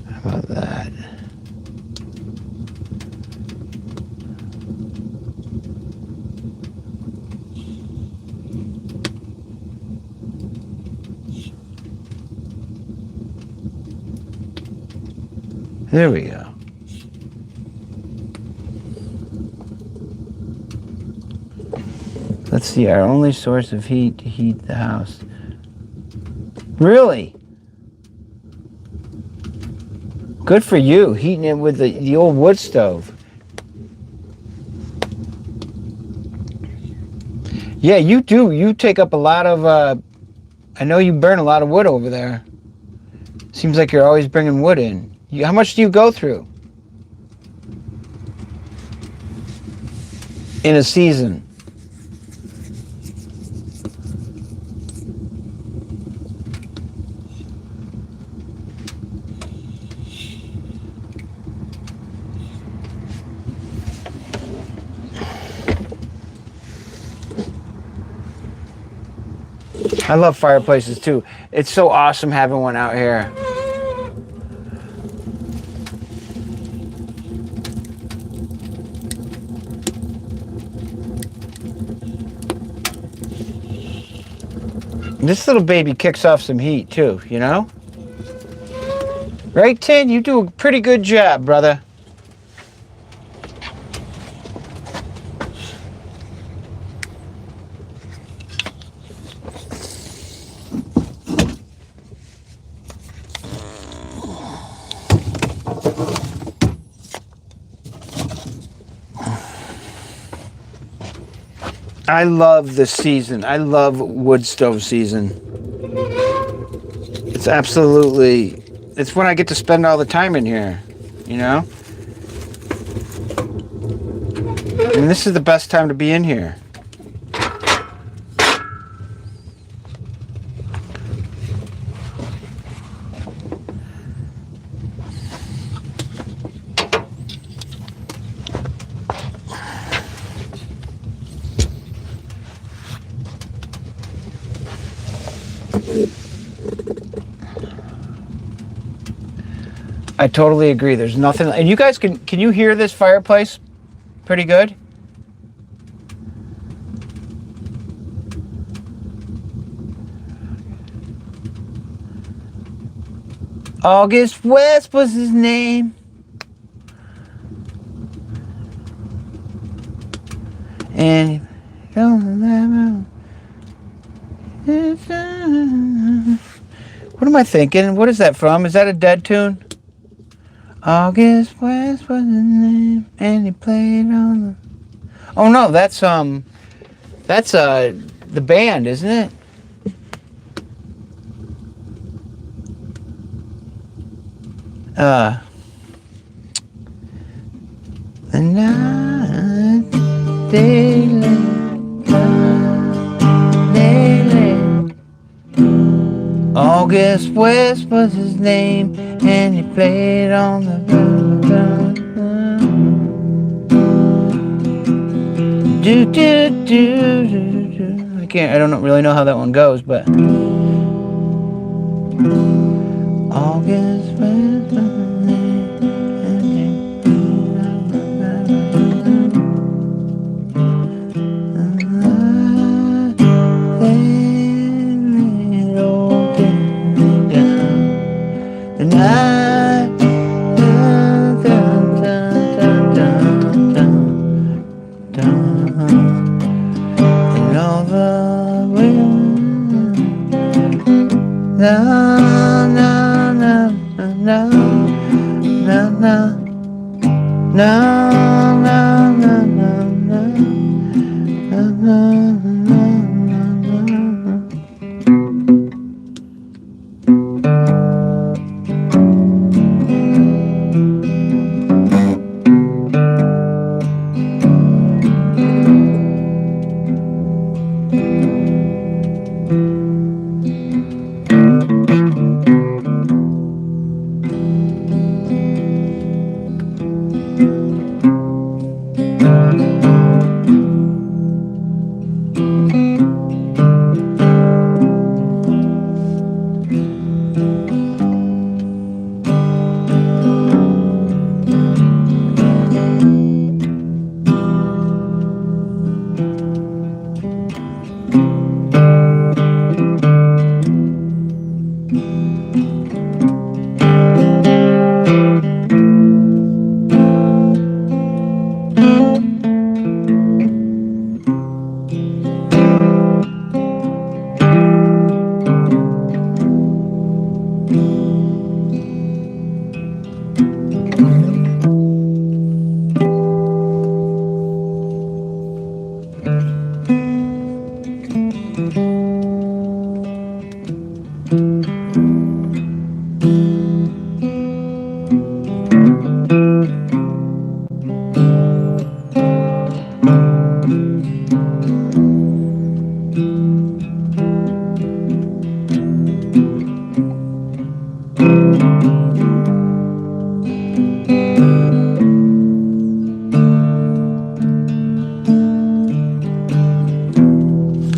How about that? There we go. Let's see, our only source of heat to heat the house. Really? Good for you, heating it with the old wood stove. Yeah, you do. You take up a lot of, I know you burn a lot of wood over there. Seems like you're always bringing wood in. How much do you go through in a season? I love fireplaces too. It's so awesome having one out here. This little baby kicks off some heat too, you know? Right, Tin? You do a pretty good job, brother. I love this season. I love wood stove season. It's absolutely, it's when I get to spend all the time in here, you know? And this is the best time to be in here. I totally agree. There's nothing, and you guys can you hear this fireplace pretty good? August West was his name. And what am I thinking? What is that from? Is that a Dead tune? August West was his name, and he played on the. Oh no, that's the band, isn't it? The night, daylight, daylight. August West was his name, and he played on the. Do do do do do. I don't really know how that one goes, but. August West was his name, and he played on the. And I dun, dun, dun, dun, dun, dun, and all the wind. No, no, no, no, no, no, no, no, no, no, no, no, no.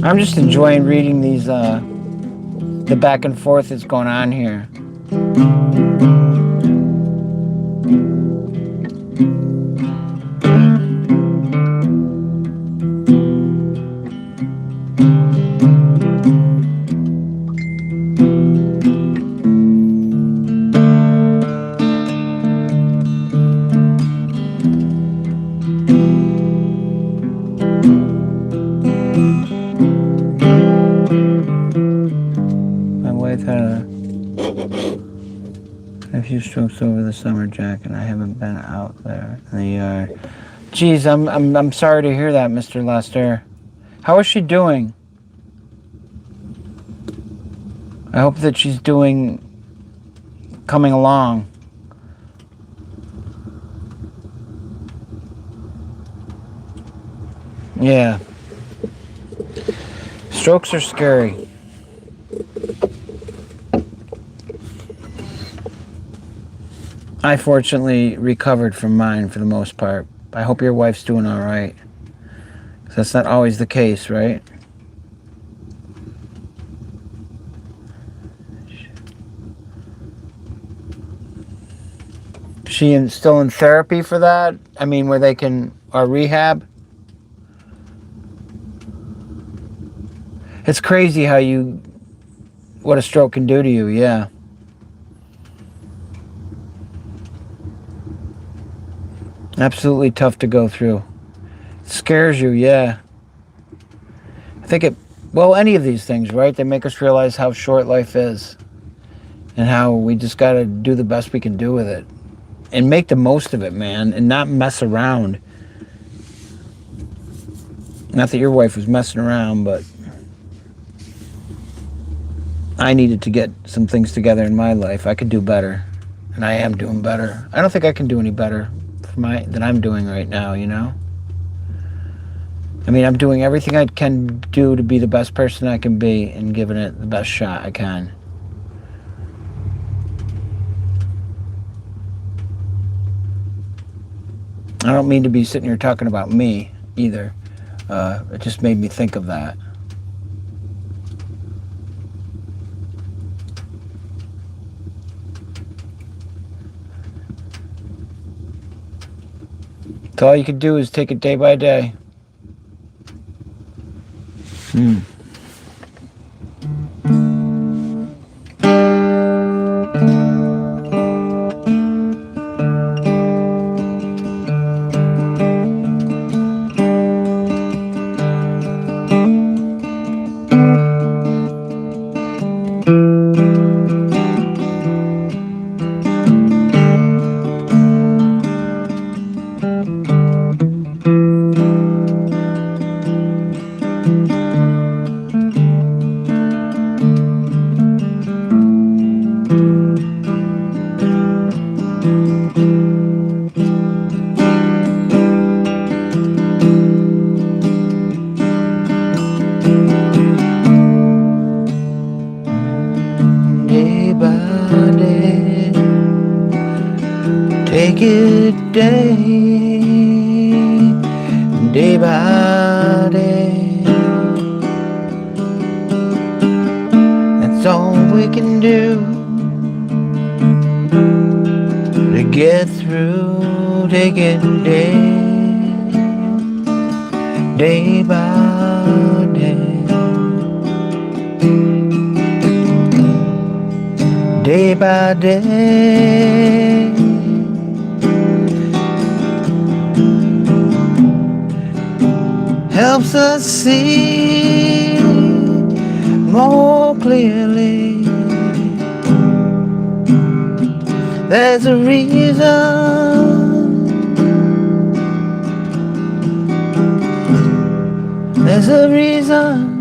I'm just enjoying reading these, the back and forth that's going on here. A few strokes over the summer, Jack, and I haven't been out there in the yard. Geez, I'm sorry to hear that, Mr. Lester. How is she doing? I hope that she's coming along. Yeah. Strokes are scary. I fortunately recovered from mine for the most part. I hope your wife's doing all right. 'Cause that's not always the case, right? Still in therapy for that? I mean, where they can, or rehab? It's crazy what a stroke can do to you, yeah. Absolutely tough to go through. It scares you, yeah. I think any of these things, right? They make us realize how short life is and how we just got to do the best we can do with it and make the most of it, man, and not mess around. Not that your wife was messing around, but I needed to get some things together in my life. I could do better, and I am doing better. I don't think I can do any better than I'm doing right now, you know? I mean, I'm doing everything I can do to be the best person I can be and giving it the best shot I can. I don't mean to be sitting here talking about me either. It just made me think of that. So all you can do is take it day by day. Day by day, take it day by day. That's all we can do to get through. Take it day by day. Day by day, helps us see more clearly. There's a reason, there's a reason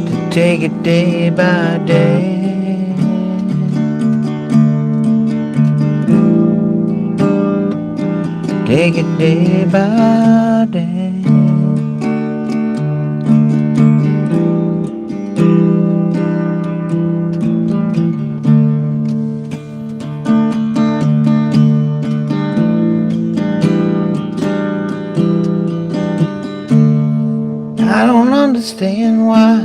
to take it day by day. Take it day by day. I don't understand why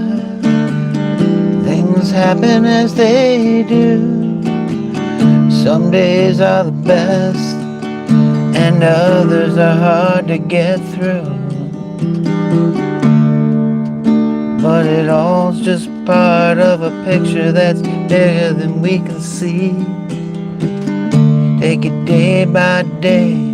things happen as they do. Some days are the best and others are hard to get through. But it all's just part of a picture that's bigger than we can see. Take it day by day.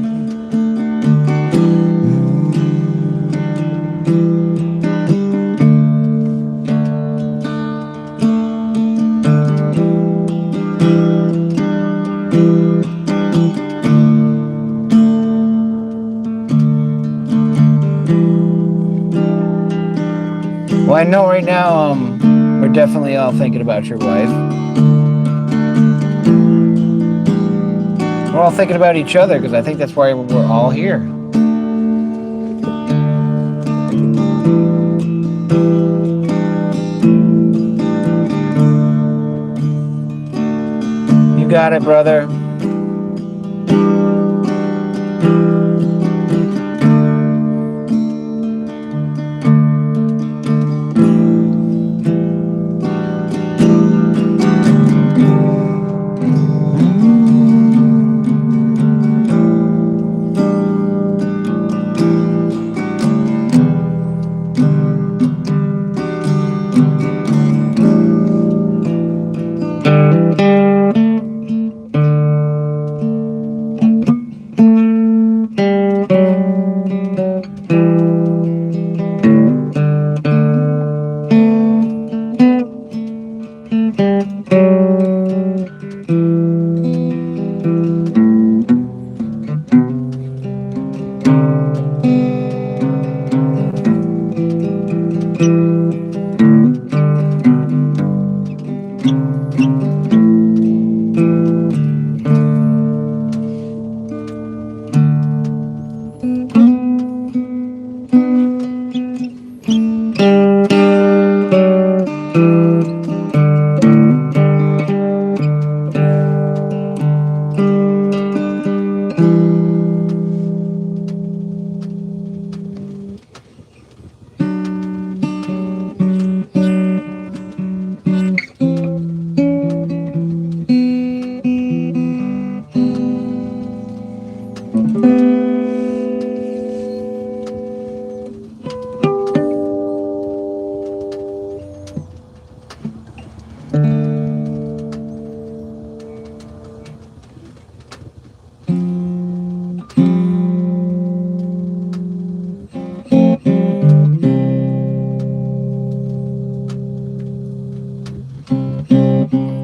I know right now we're definitely all thinking about your wife. We're all thinking about each other because I think that's why we're all here. You got it, brother.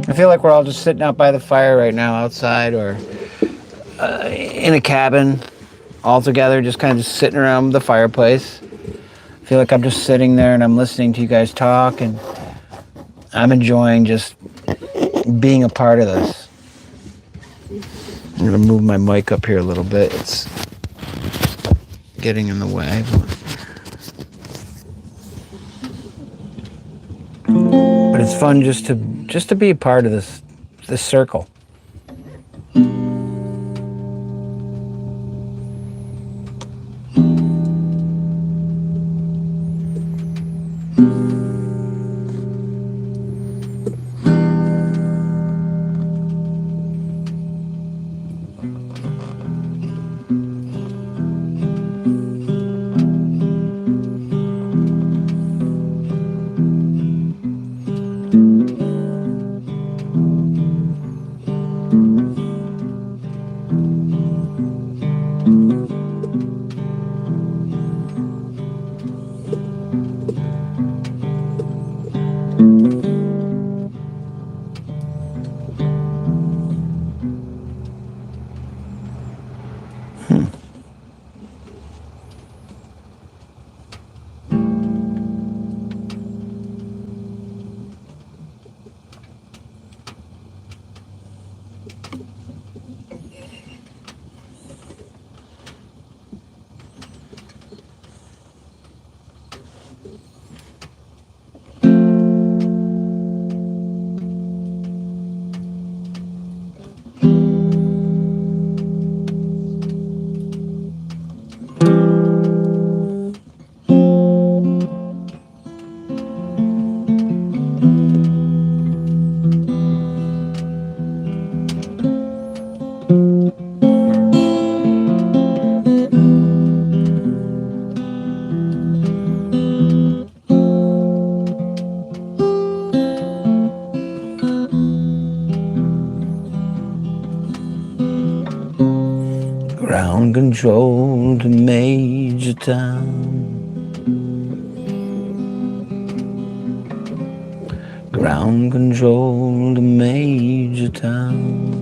I feel like we're all just sitting out by the fire right now, outside or in a cabin, all together, just kind of just sitting around the fireplace. I feel like I'm just sitting there and I'm listening to you guys talk, and I'm enjoying just being a part of this. I'm gonna move my mic up here a little bit. It's getting in the way. But it's fun just to be a part of this circle. Ground control to Major Town. Ground control to Major Town.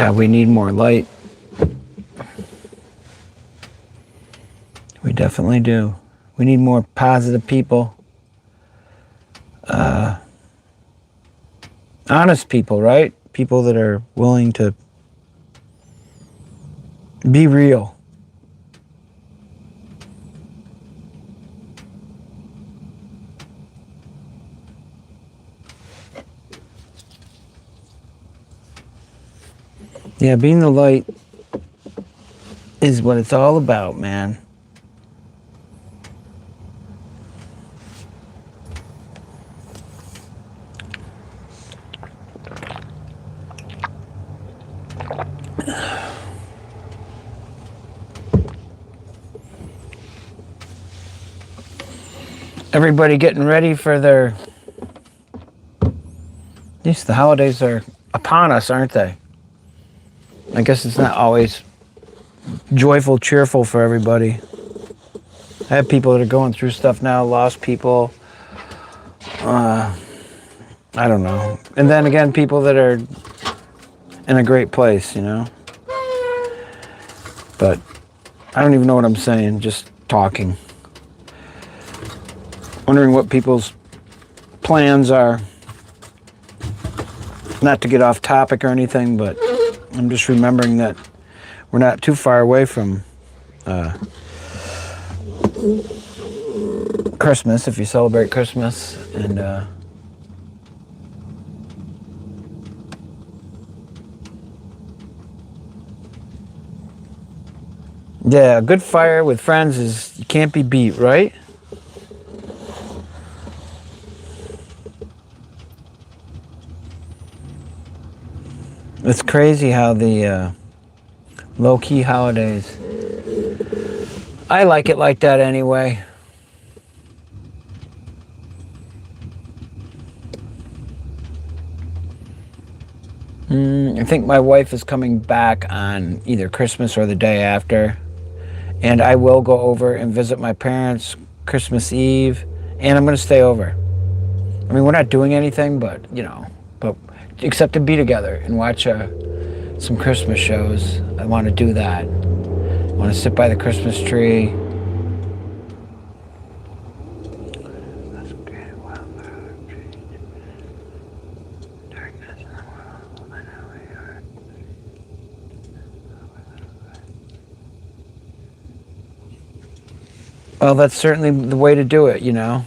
God, we need more light. We definitely do. We need more positive people. Honest people, right? People that are willing to be real. Yeah, being the light is what it's all about, man. Everybody getting ready for their... At least the holidays are upon us, aren't they? I guess it's not always joyful, cheerful for everybody. I have people that are going through stuff now, lost people. I don't know. And then again, people that are in a great place, you know? But I don't even know what I'm saying, just talking. Wondering what people's plans are. Not to get off topic or anything, but I'm just remembering that we're not too far away from Christmas, if you celebrate Christmas. And yeah, a good fire with friends is, you can't be beat, right? It's crazy how the low-key holidays, I like it like that anyway. I think my wife is coming back on either Christmas or the day after. And I will go over and visit my parents Christmas Eve. And I'm going to stay over. I mean, we're not doing anything, but, you know, but except to be together and watch some Christmas shows. I want to do that. I want to sit by the Christmas tree. Well, that's certainly the way to do it, you know.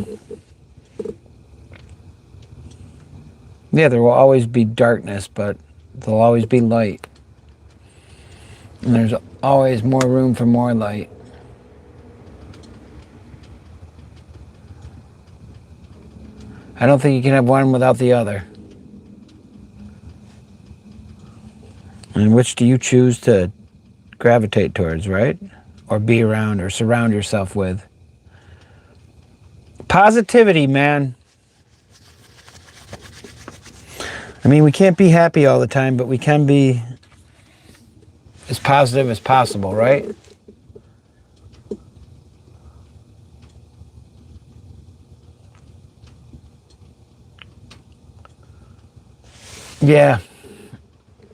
Yeah, there will always be darkness, but there'll always be light. And there's always more room for more light. I don't think you can have one without the other. And which do you choose to gravitate towards, right? Or be around or surround yourself with? Positivity, man. I mean, we can't be happy all the time, but we can be as positive as possible, right? Yeah.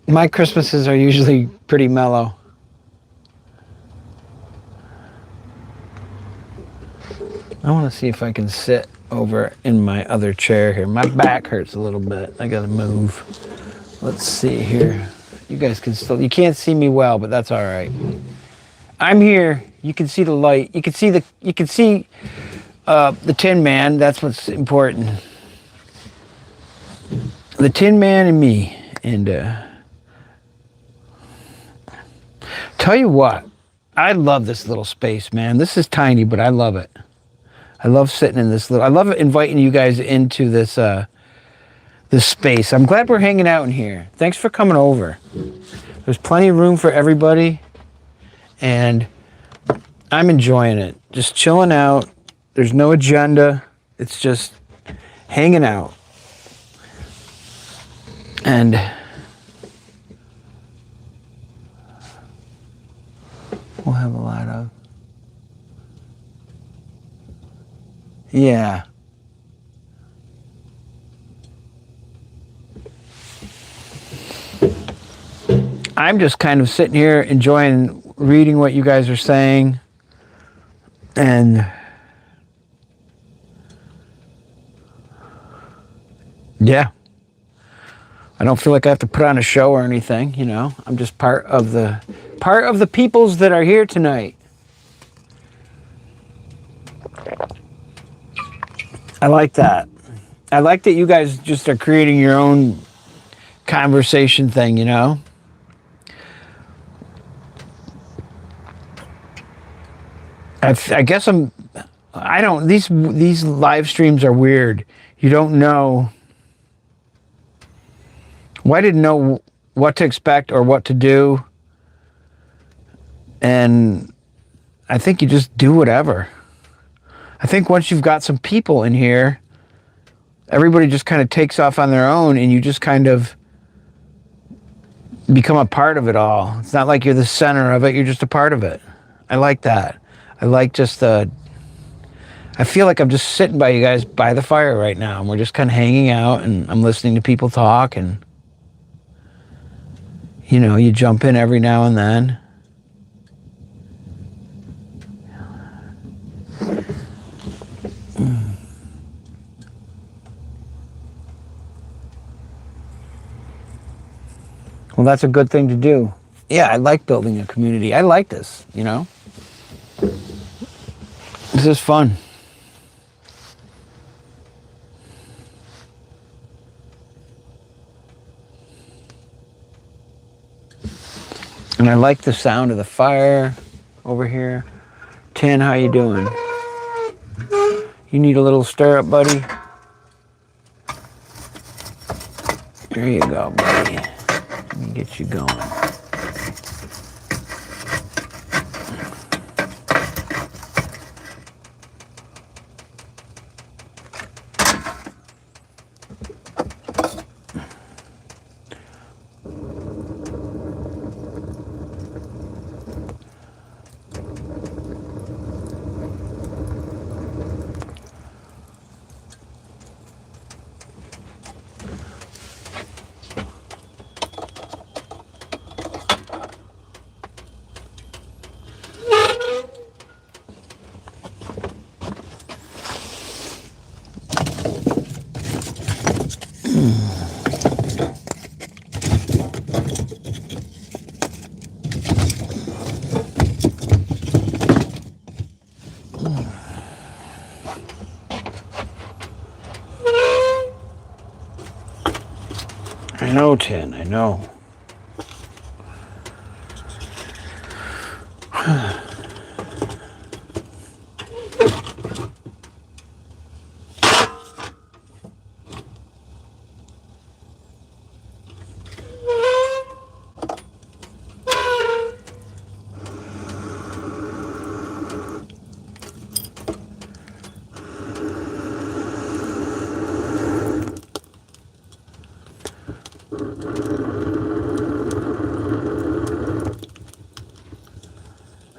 My Christmases are usually pretty mellow. I want to see if I can sit over in my other chair here. My back hurts a little bit. I gotta move. Let's see here. You guys can still, you can't see me well, but that's all right. I'm here. You can see the light. You can see the Tin Man. That's what's important. The Tin Man and me. And tell you what, I love this little space, man. This is tiny, but I love it. I love sitting in this little... I love inviting you guys into this this space. I'm glad we're hanging out in here. Thanks for coming over. There's plenty of room for everybody, and I'm enjoying it. Just chilling out. There's no agenda. It's just hanging out. And we'll have a lot of... Yeah. I'm just kind of sitting here enjoying reading what you guys are saying. And yeah, I don't feel like I have to put on a show or anything, you know. I'm just part of the peoples that are here tonight. I like that. I like that you guys just are creating your own conversation thing, you know. I guess I don't. These live streams are weird. You don't know. Well, I didn't know what to expect or what to do, and I think you just do whatever. I think once you've got some people in here, everybody just kind of takes off on their own, and you just kind of become a part of it all. It's not like you're the center of it. You're just a part of it. I like that. I like just the. I feel like I'm just sitting by you guys by the fire right now, and we're just kind of hanging out, and I'm listening to people talk, and you know, you jump in every now and then. Well, that's a good thing to do. Yeah, I like building a community. I like this, you know. This is fun. And I like the sound of the fire over here. Tin, how you doing? You need a little stir up, buddy? There you go, buddy. Let me get you going. I know, Tin, I know.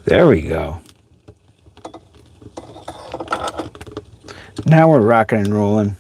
There we go. Now we're rocking and rolling.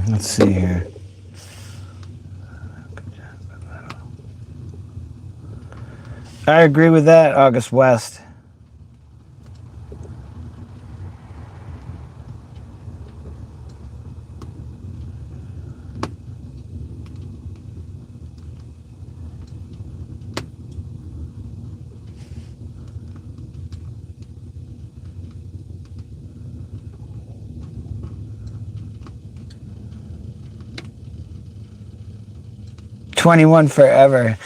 Let's see here. I agree with that, August West. '21 forever.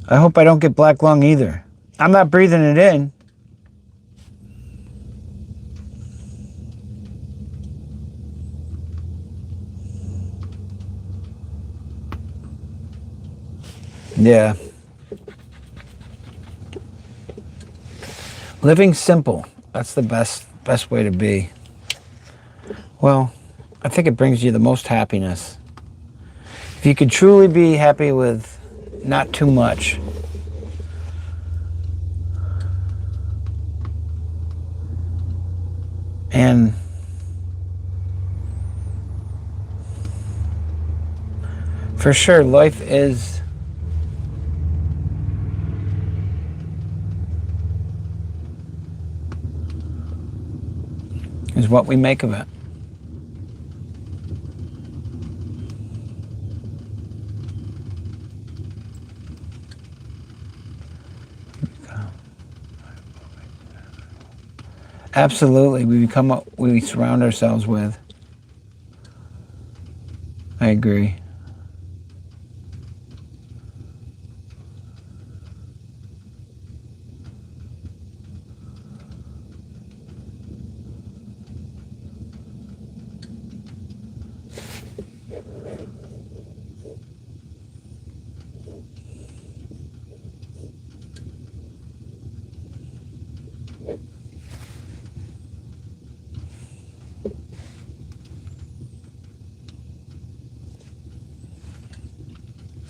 I hope I don't get black lung either. I'm not breathing it in. Yeah. Living simple. That's the best way to be. Well, I think it brings you the most happiness. If you could truly be happy with not too much. And for sure, life is what we make of it. Absolutely, we become what we surround ourselves with. I agree.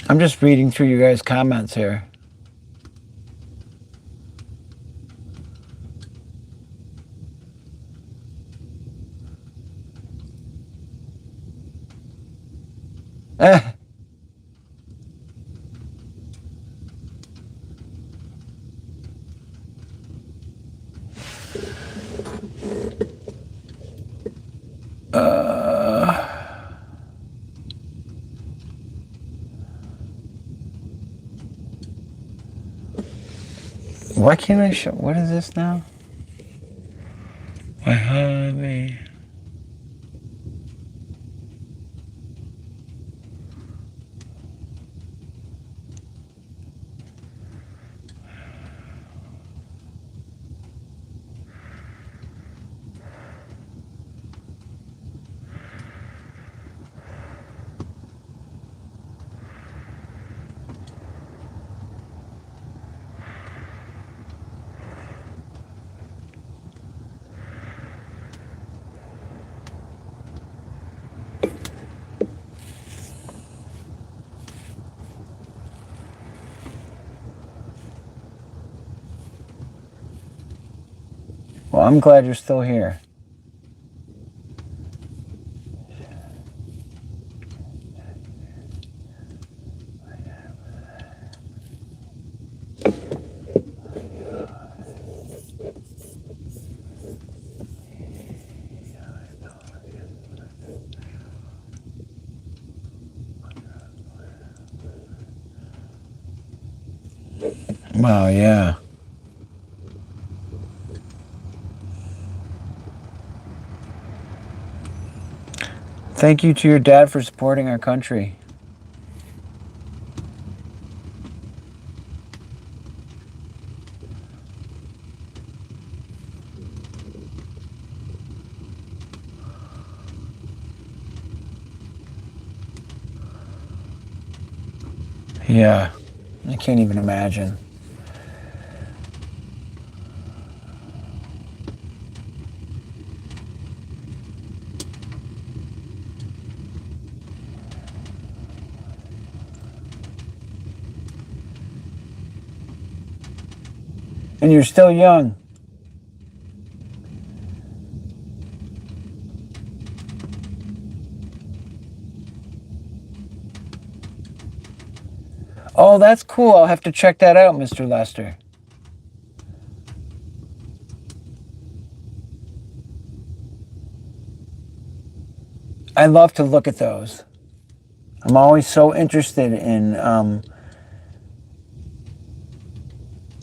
I'm just reading through you guys' comments here. Eh. Why can't I show? What is this now? My HaRVey. Well, I'm glad you're still here. Wow, yeah. Thank you to your dad for supporting our country. Yeah, I can't even imagine. And you're still young. Oh, that's cool. I'll have to check that out, Mr. Lester. I love to look at those. I'm always so interested in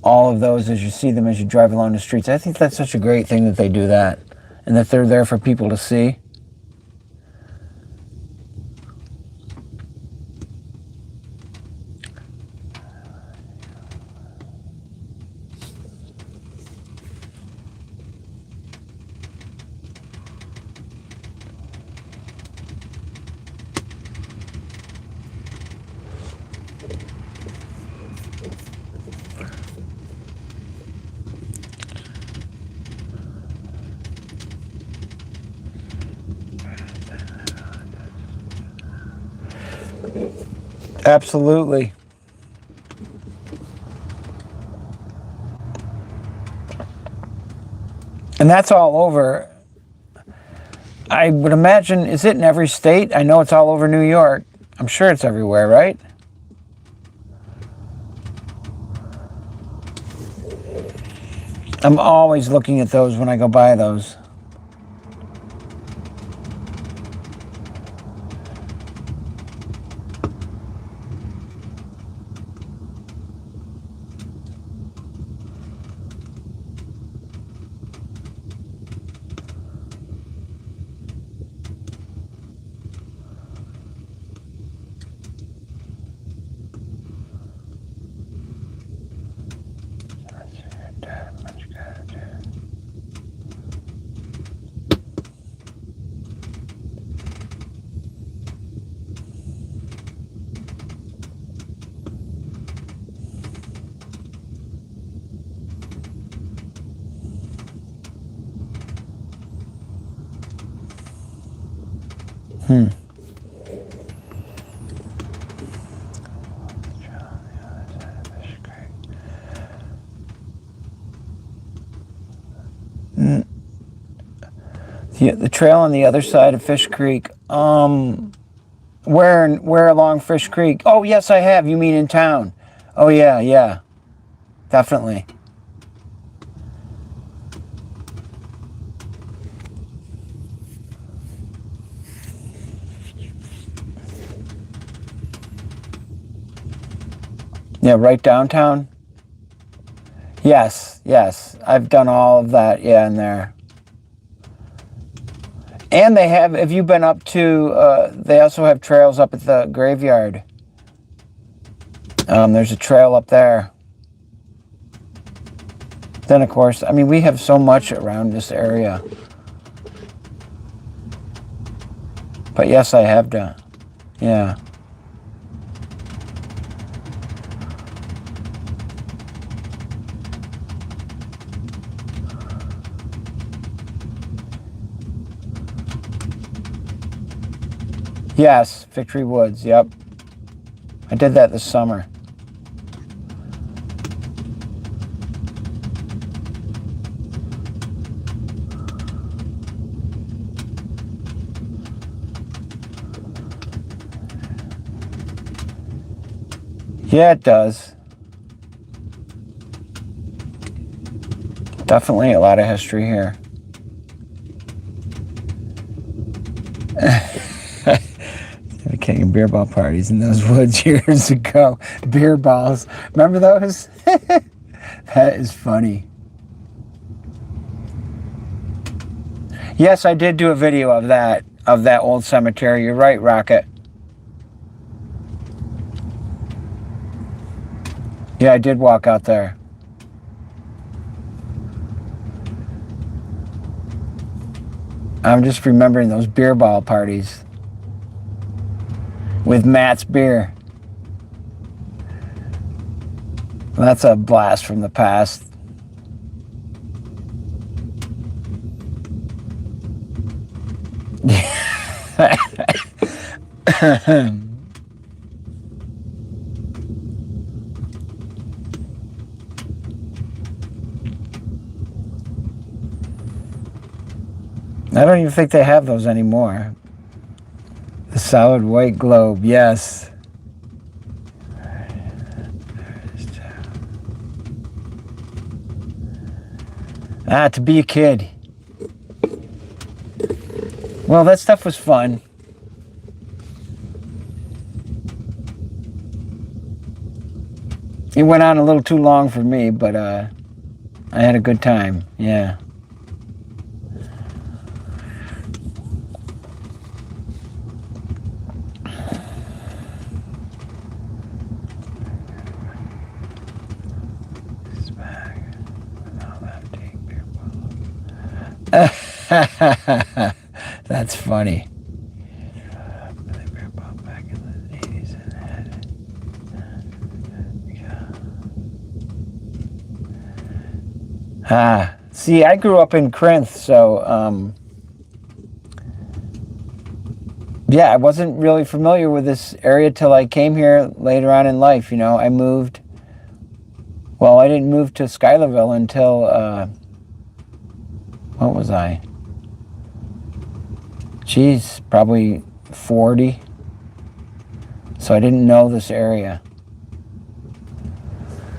all of those as you see them as you drive along the streets. I think that's such a great thing that they do that and that they're there for people to see. Absolutely. And that's all over. I would imagine, is it in every state? I know it's all over New York. I'm sure it's everywhere, right? I'm always looking at those when I go by those. The trail on the other side of Fish Creek. Where along Fish Creek? Oh, yes, I have. You mean in town? Oh, yeah. Definitely. Yeah, right downtown? Yes. I've done all of that, in there. And they have, have you been up to, they also have trails up at the graveyard. There's a trail up there. Then, of course, I mean, we have so much around this area. But yes, I have done. Yeah. Yes, Victory Woods, yep. I did that this summer. Yeah, it does. Definitely a lot of history here. King of beer ball parties in those woods years ago. Beer balls. Remember those? That is funny. Yes, I did do a video of that old cemetery. You're right, Rocket. Yeah, I did walk out there. I'm just remembering those beer ball parties with Matt's beer. Well, that's a blast from the past. I don't even think they have those anymore. The solid white globe, yes. To be a kid. Well, that stuff was fun. It went on a little too long for me, but I had a good time, yeah. That's funny. See, I grew up in Corinth, so Yeah, I wasn't really familiar with this area till I came here later on in life. You know, I moved. Well, I didn't move to Schuylerville until what was I? Geez, probably 40. So I didn't know this area.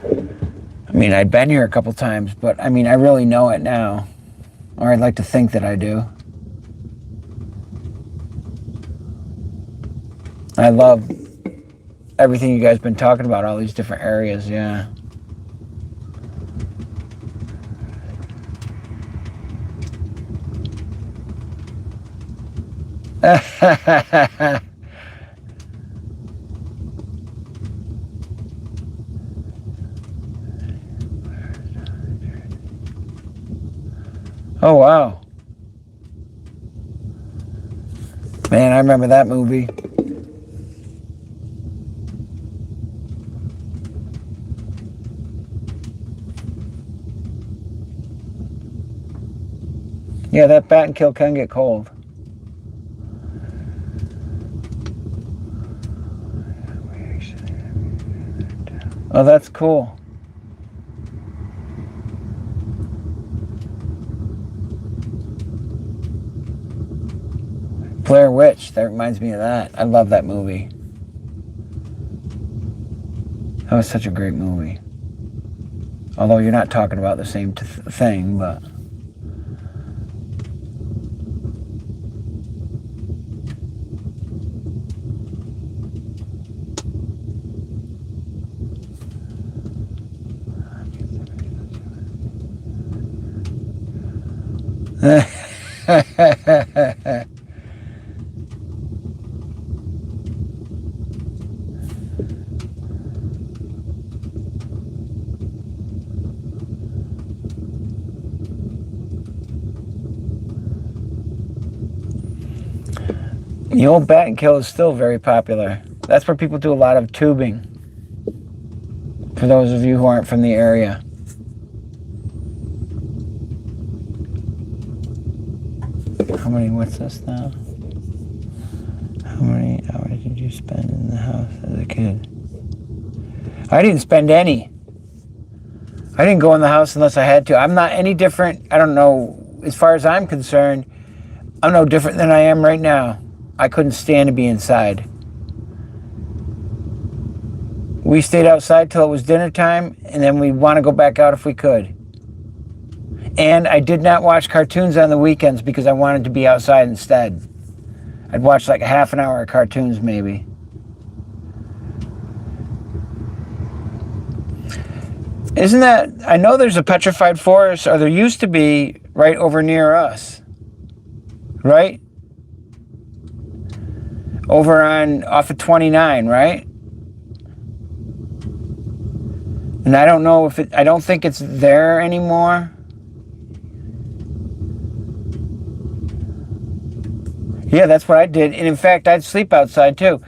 I mean, I'd been here a couple times, but I mean, I really know it now. Or I'd like to think that I do. I love everything you guys been talking about, all these different areas, yeah. Oh, wow. Man, I remember that movie. Yeah, that bat and kill can get cold. Oh, that's cool. Blair Witch, that reminds me of that. I love that movie. That was such a great movie. Although you're not talking about the same thing, but... The old bat and kill is still very popular. That's where people do a lot of tubing. For those of you who aren't from the area. How many, what's this now? How many hours did you spend in the house as a kid? I didn't spend any. I didn't go in the house unless I had to. I'm not any different. I don't know. As far as I'm concerned, I'm no different than I am right now. I couldn't stand to be inside. We stayed outside till it was dinner time, and then we'd want to go back out if we could. And I did not watch cartoons on the weekends because I wanted to be outside instead. I'd watch like a half an hour of cartoons maybe. Isn't that, I know there's a petrified forest, or there used to be right over near us. Right? Over on, off of 29, right? And I don't know if it, I don't think it's there anymore. Yeah, that's what I did. And in fact, I'd sleep outside too,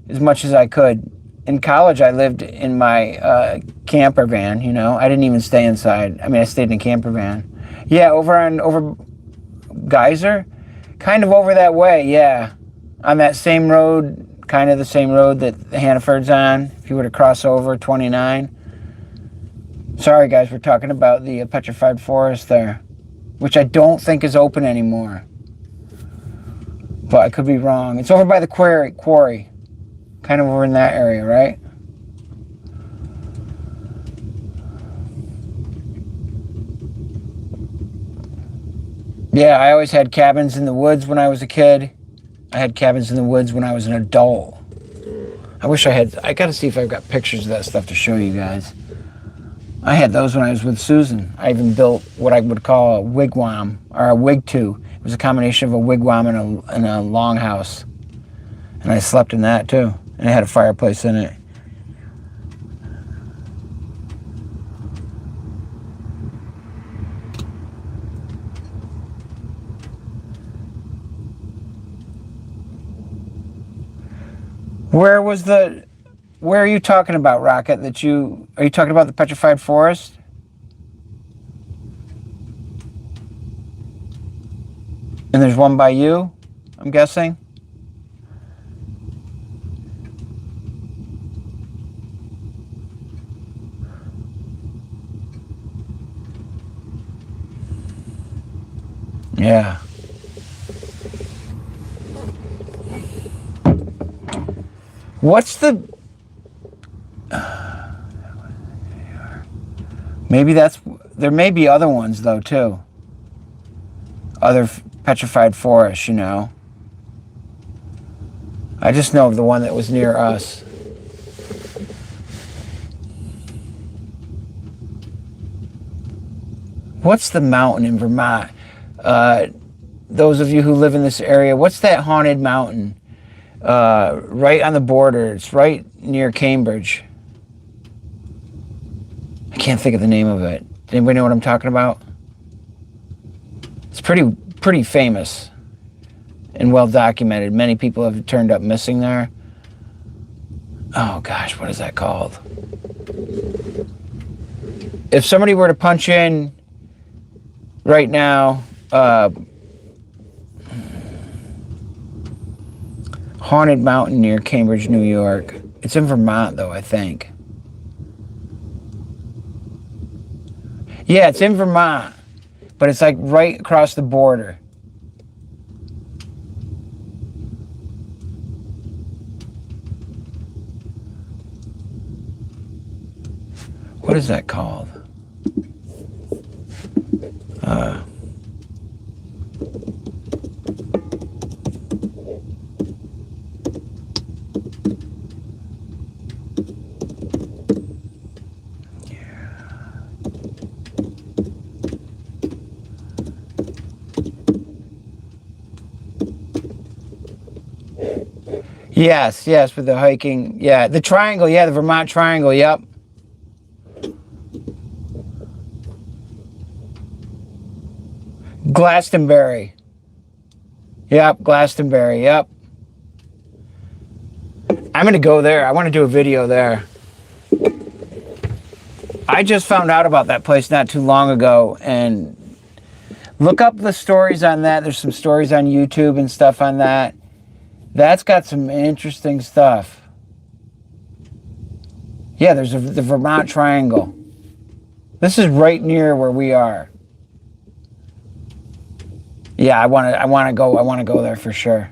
as much as I could. In college, I lived in my camper van, you know. I didn't even stay inside. I mean, I stayed in a camper van. Yeah, over Geyser? Kind of over that way, yeah. On that same road, kind of the same road that Hannaford's on, if you were to cross over 29. Sorry, guys, we're talking about the petrified forest there, which I don't think is open anymore. But I could be wrong. It's over by the quarry. Kind of over in that area, right? Yeah, I always had cabins in the woods when I was a kid. I had cabins in the woods when I was an adult. I wish I had, I gotta see if I've got pictures of that stuff to show you guys. I had those when I was with Susan. I even built what I would call a wigwam, or a wig-to. It was a combination of a wigwam and a longhouse. And I slept in that too. And it had a fireplace in it. Where are you talking about, Rocket? Are you talking about the petrified forest? And there's one by you, I'm guessing? Yeah. What's the... Maybe that's... There may be other ones, though, too. Other petrified forests, you know. I just know of the one that was near us. What's the mountain in Vermont? Those of you who live in this area, what's that haunted mountain? Right on the border. It's right near Cambridge. I can't think of the name of it. Anybody know what I'm talking about? It's pretty famous and well documented. Many people have turned up missing there. Oh gosh, what is that called? If somebody were to punch in right now, haunted mountain near Cambridge, New York. It's in Vermont, though, I think. Yeah, it's in Vermont, but it's like right across the border. What is that called? Yes, with the hiking. Yeah, the triangle. Yeah, the Vermont Triangle. Yep. Glastonbury. Yep, Glastonbury. Yep. I'm going to go there. I want to do a video there. I just found out about that place not too long ago, and look up the stories on that. There's some stories on YouTube and stuff on that. That's got some interesting stuff. Yeah, there's the Vermont Triangle. This is right near where we are. Yeah, I want to go there for sure.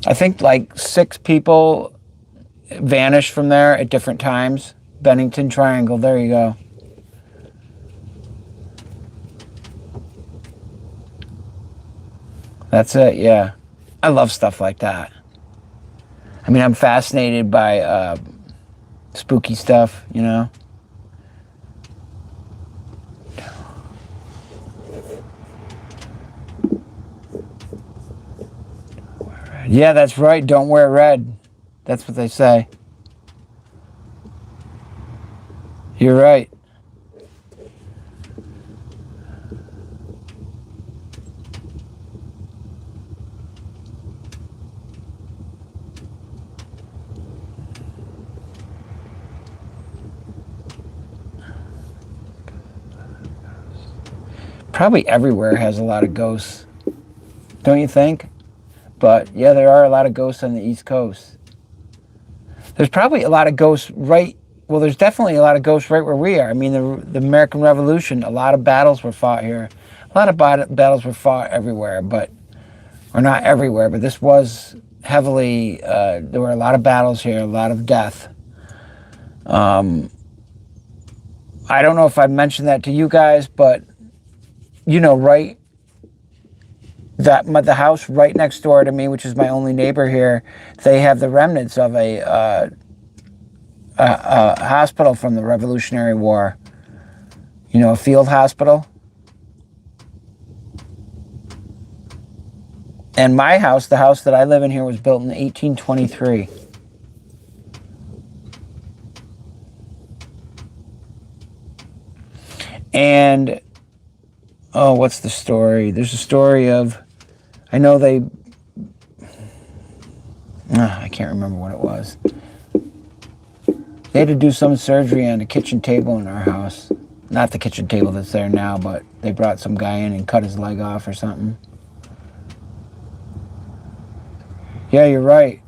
I think like 6 people vanished from there at different times. Bennington Triangle, there you go. That's it, yeah. I love stuff like that. I mean, I'm fascinated by spooky stuff, you know? Yeah, that's right. Don't wear red. That's what they say. You're right. Probably everywhere has a lot of ghosts, don't you think? But yeah, there are a lot of ghosts on the East Coast. There's probably a lot of ghosts there's definitely a lot of ghosts right where we are. I mean, the American Revolution, a lot of battles were fought here. A lot of battles were fought everywhere, or not everywhere, but this was heavily, there were a lot of battles here, a lot of death. I don't know if I mentioned that to you guys, but you know, the house right next door to me, which is my only neighbor here, they have the remnants of a hospital from the Revolutionary War. You know, a field hospital. And my house, the house that I live in here, was built in 1823. And oh, what's the story? There's a story of, I know I can't remember what it was. They had to do some surgery on a kitchen table in our house. Not the kitchen table that's there now, but they brought some guy in and cut his leg off or something. Yeah, you're right.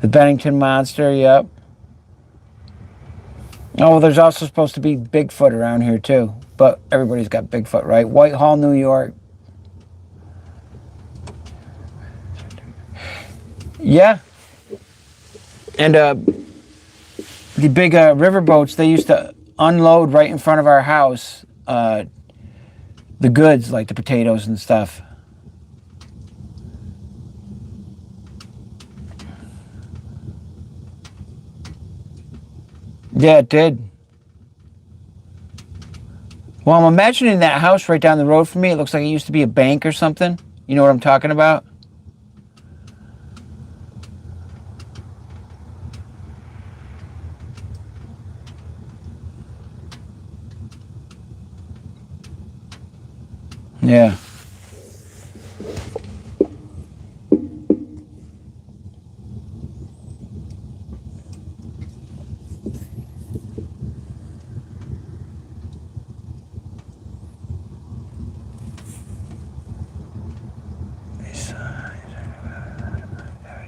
The Bennington Monster, yep. Oh, well, there's also supposed to be Bigfoot around here too, but everybody's got Bigfoot, right? Whitehall, New York. Yeah. And the big river boats, they used to unload right in front of our house the goods, like the potatoes and stuff. Yeah, it did. Well, I'm imagining that house right down the road from me. It looks like it used to be a bank or something. You know what I'm talking about? Yeah.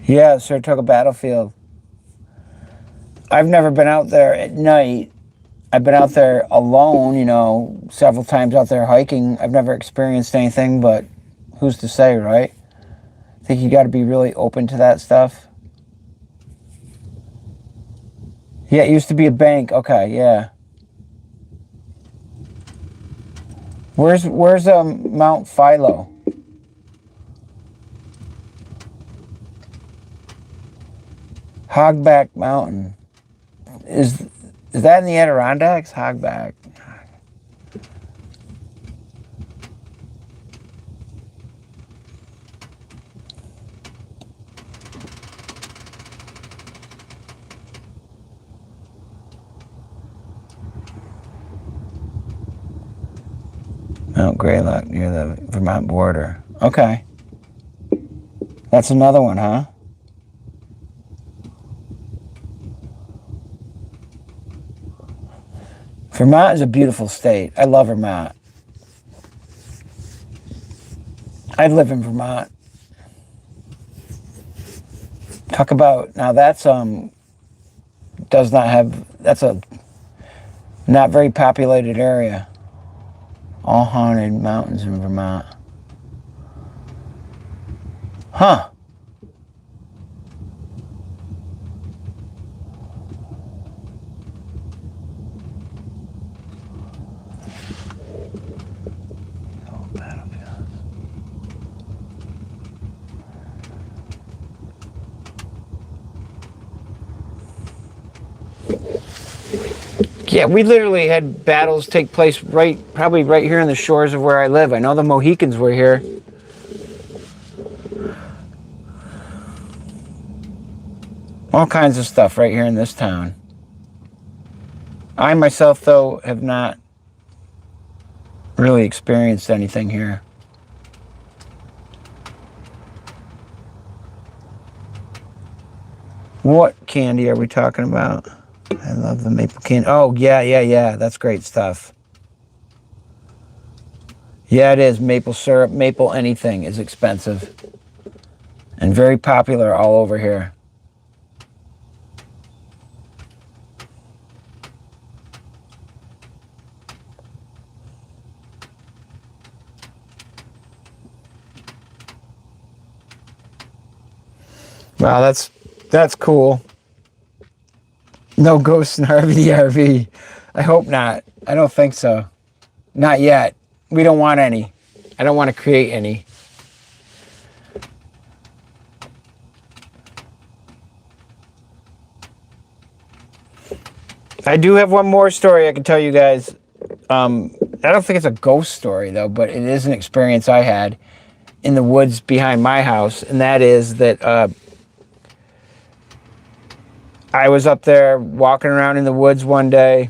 Yeah, Saratoga Battlefield. I've never been out there at night. I've been out there alone, you know, several times out there hiking. I've never experienced anything, but who's to say, right? I think you got to be really open to that stuff. Yeah, it used to be a bank. Okay, yeah. Where's Mount Philo? Hogback Mountain. Is that in the Adirondacks? Hogback. Mount Greylock near the Vermont border. Okay. That's another one, huh? Vermont is a beautiful state. I love Vermont. I'd live in Vermont. Talk about, now that's does not have, that's a not very populated area. All haunted mountains in Vermont. Huh. Yeah, we literally had battles take place probably right here in the shores of where I live. I know the Mohicans were here. All kinds of stuff right here in this town. I myself, though, have not really experienced anything here. What candy are we talking about? I love the maple candy. Oh, yeah. That's great stuff. Yeah, it is. Maple syrup, maple anything is expensive. And very popular all over here. Wow, that's cool. No ghosts in HaRVey the RV. I hope not. I don't think so. Not yet. We don't want any. I don't want to create any. I do have one more story I can tell you guys. I don't think it's a ghost story, though, but it is an experience I had in the woods behind my house, and that is that I was up there walking around in the woods one day,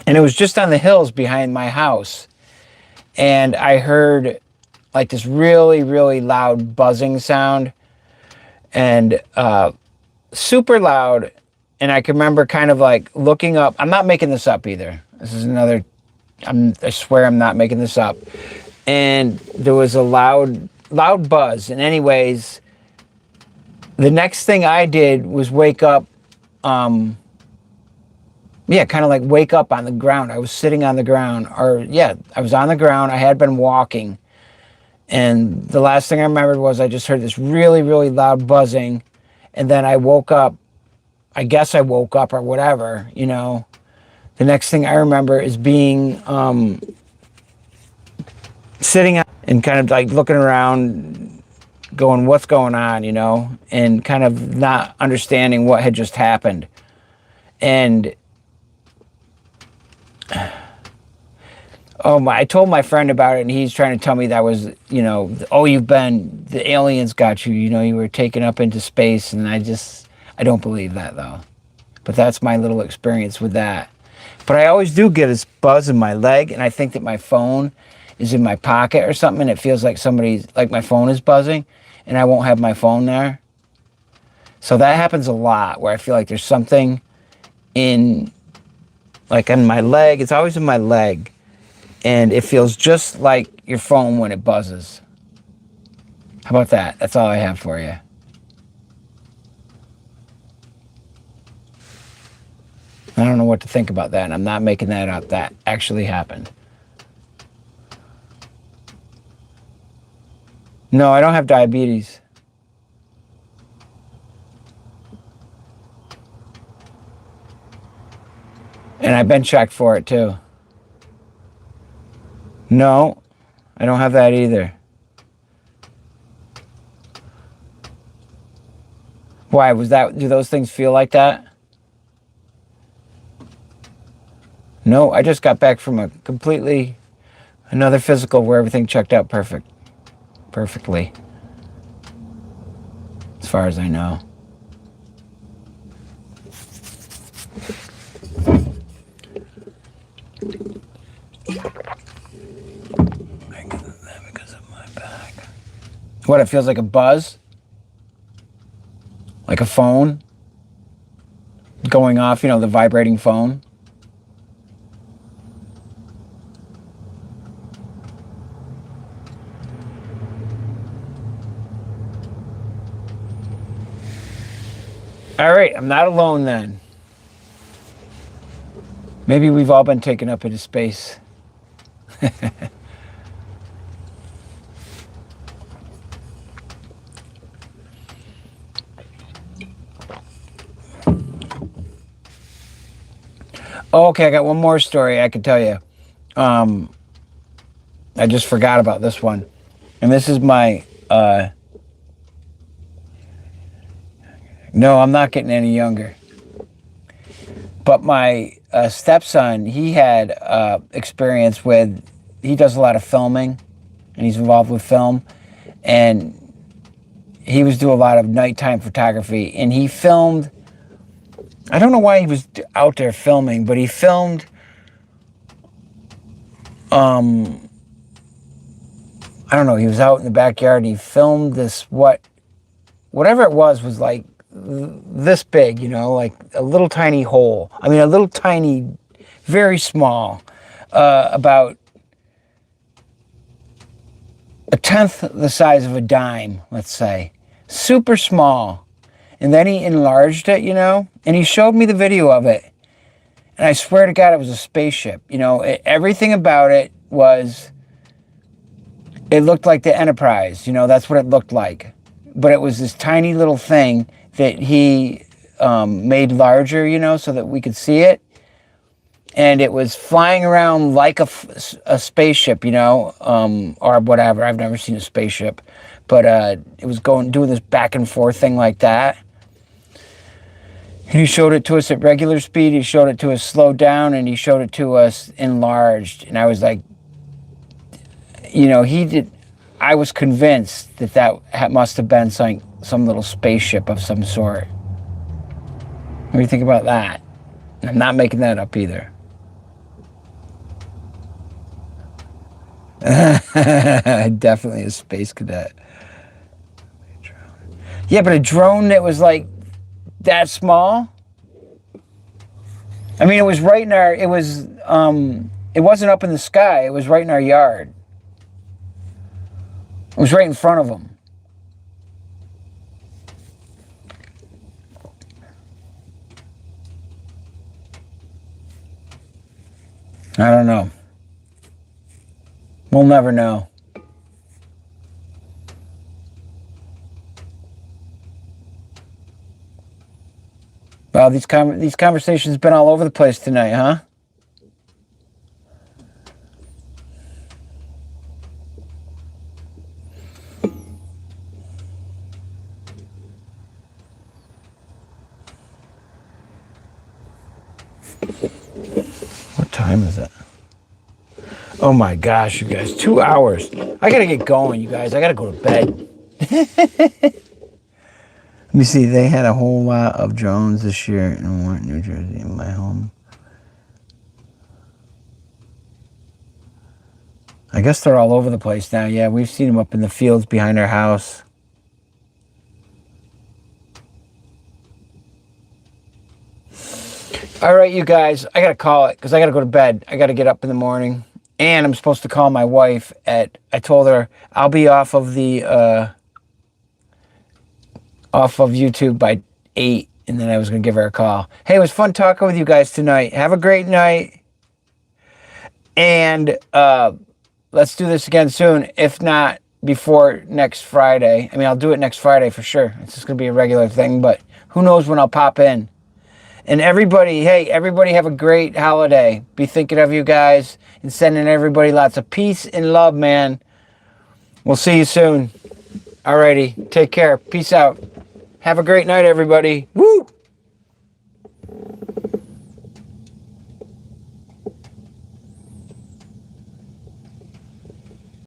and it was just on the hills behind my house, and I heard like this really, really loud buzzing sound, and super loud, and I can remember kind of like looking up. I'm not making this up either. This is another, I swear I'm not making this up. And there was a loud buzz, and anyways, the next thing I did was wake up Yeah, kind of like wake up on the ground. I was sitting on the ground, or yeah, I was on the ground. I had been walking, and the last thing I remembered was I just heard this really, really loud buzzing, and then I woke up. I guess I woke up or whatever, you know. The next thing I remember is being sitting and kind of like looking around, going, what's going on, you know, and kind of not understanding what had just happened. And I told my friend about it, and he's trying to tell me that was, you know, the aliens got you, you know, you were taken up into space. And I don't believe that though. But that's my little experience with that. But I always do get this buzz in my leg, and I think that my phone is in my pocket or something, and it feels like like my phone is buzzing, and I won't have my phone there. So that happens a lot, where I feel like there's something like in my leg. It's always in my leg, and it feels just like your phone when it buzzes. How about that? That's all I have for you. I don't know what to think about that, and I'm not making that up. That actually happened. No, I don't have diabetes. And I've been checked for it too. No, I don't have that either. Why was that? Do those things feel like that? No, I just got back from another physical where everything checked out perfectly, as far as I know. Because of my back. What, it feels like a buzz? Like a phone going off, you know, the vibrating phone? All right, I'm not alone then. Maybe we've all been taken up into space. Oh, okay, I got one more story I could tell you. I just forgot about this one. And this is my... No, I'm not getting any younger. But my stepson, he had experience with... He does a lot of filming, and he's involved with film. And he was doing a lot of nighttime photography. And he filmed... I don't know why he was out there filming, but he filmed... I don't know, he was out in the backyard and he filmed this, whatever it was like this big, you know, like a little tiny hole. I mean, a little tiny, very small, about a tenth the size of a dime, let's say. Super small. And then he enlarged it, you know, and he showed me the video of it. And I swear to God, it was a spaceship. You know, everything about it was... It looked like the Enterprise, you know, that's what it looked like. But it was this tiny little thing that he made larger, you know, so that we could see it. And it was flying around like a spaceship, you know, or whatever. I've never seen a spaceship. But it was doing this back and forth thing like that. And he showed it to us at regular speed, he showed it to us slowed down, and he showed it to us enlarged. And I was like, you know, I was convinced that must have been some little spaceship of some sort. What do you think about that? I'm not making that up either. Definitely a space cadet. Yeah, but a drone that was like that small? I mean, it was right in it wasn't up in the sky, it was right in our yard. It was right in front of him. I don't know. We'll never know. Wow, these conversations have been all over the place tonight, huh? What time is it? Oh my gosh, you guys, 2 hours. I gotta get going, you guys. I gotta go to bed. Let me see, they had a whole lot of drones this year in Warren, New Jersey, in my home. I guess they're all over the place now. Yeah, we've seen them up in the fields behind our house. All right, you guys, I gotta call it because I gotta go to bed. I gotta get up in the morning. And I'm supposed to call my wife I told her I'll be off of YouTube by 8, and then I was going to give her a call. Hey, it was fun talking with you guys tonight. Have a great night. And let's do this again soon, if not before next Friday. I mean, I'll do it next Friday for sure. It's just going to be a regular thing, but who knows when I'll pop in. And everybody have a great holiday. Be thinking of you guys and sending everybody lots of peace and love, man. We'll see you soon. Alrighty, take care. Peace out. Have a great night, everybody. Woo!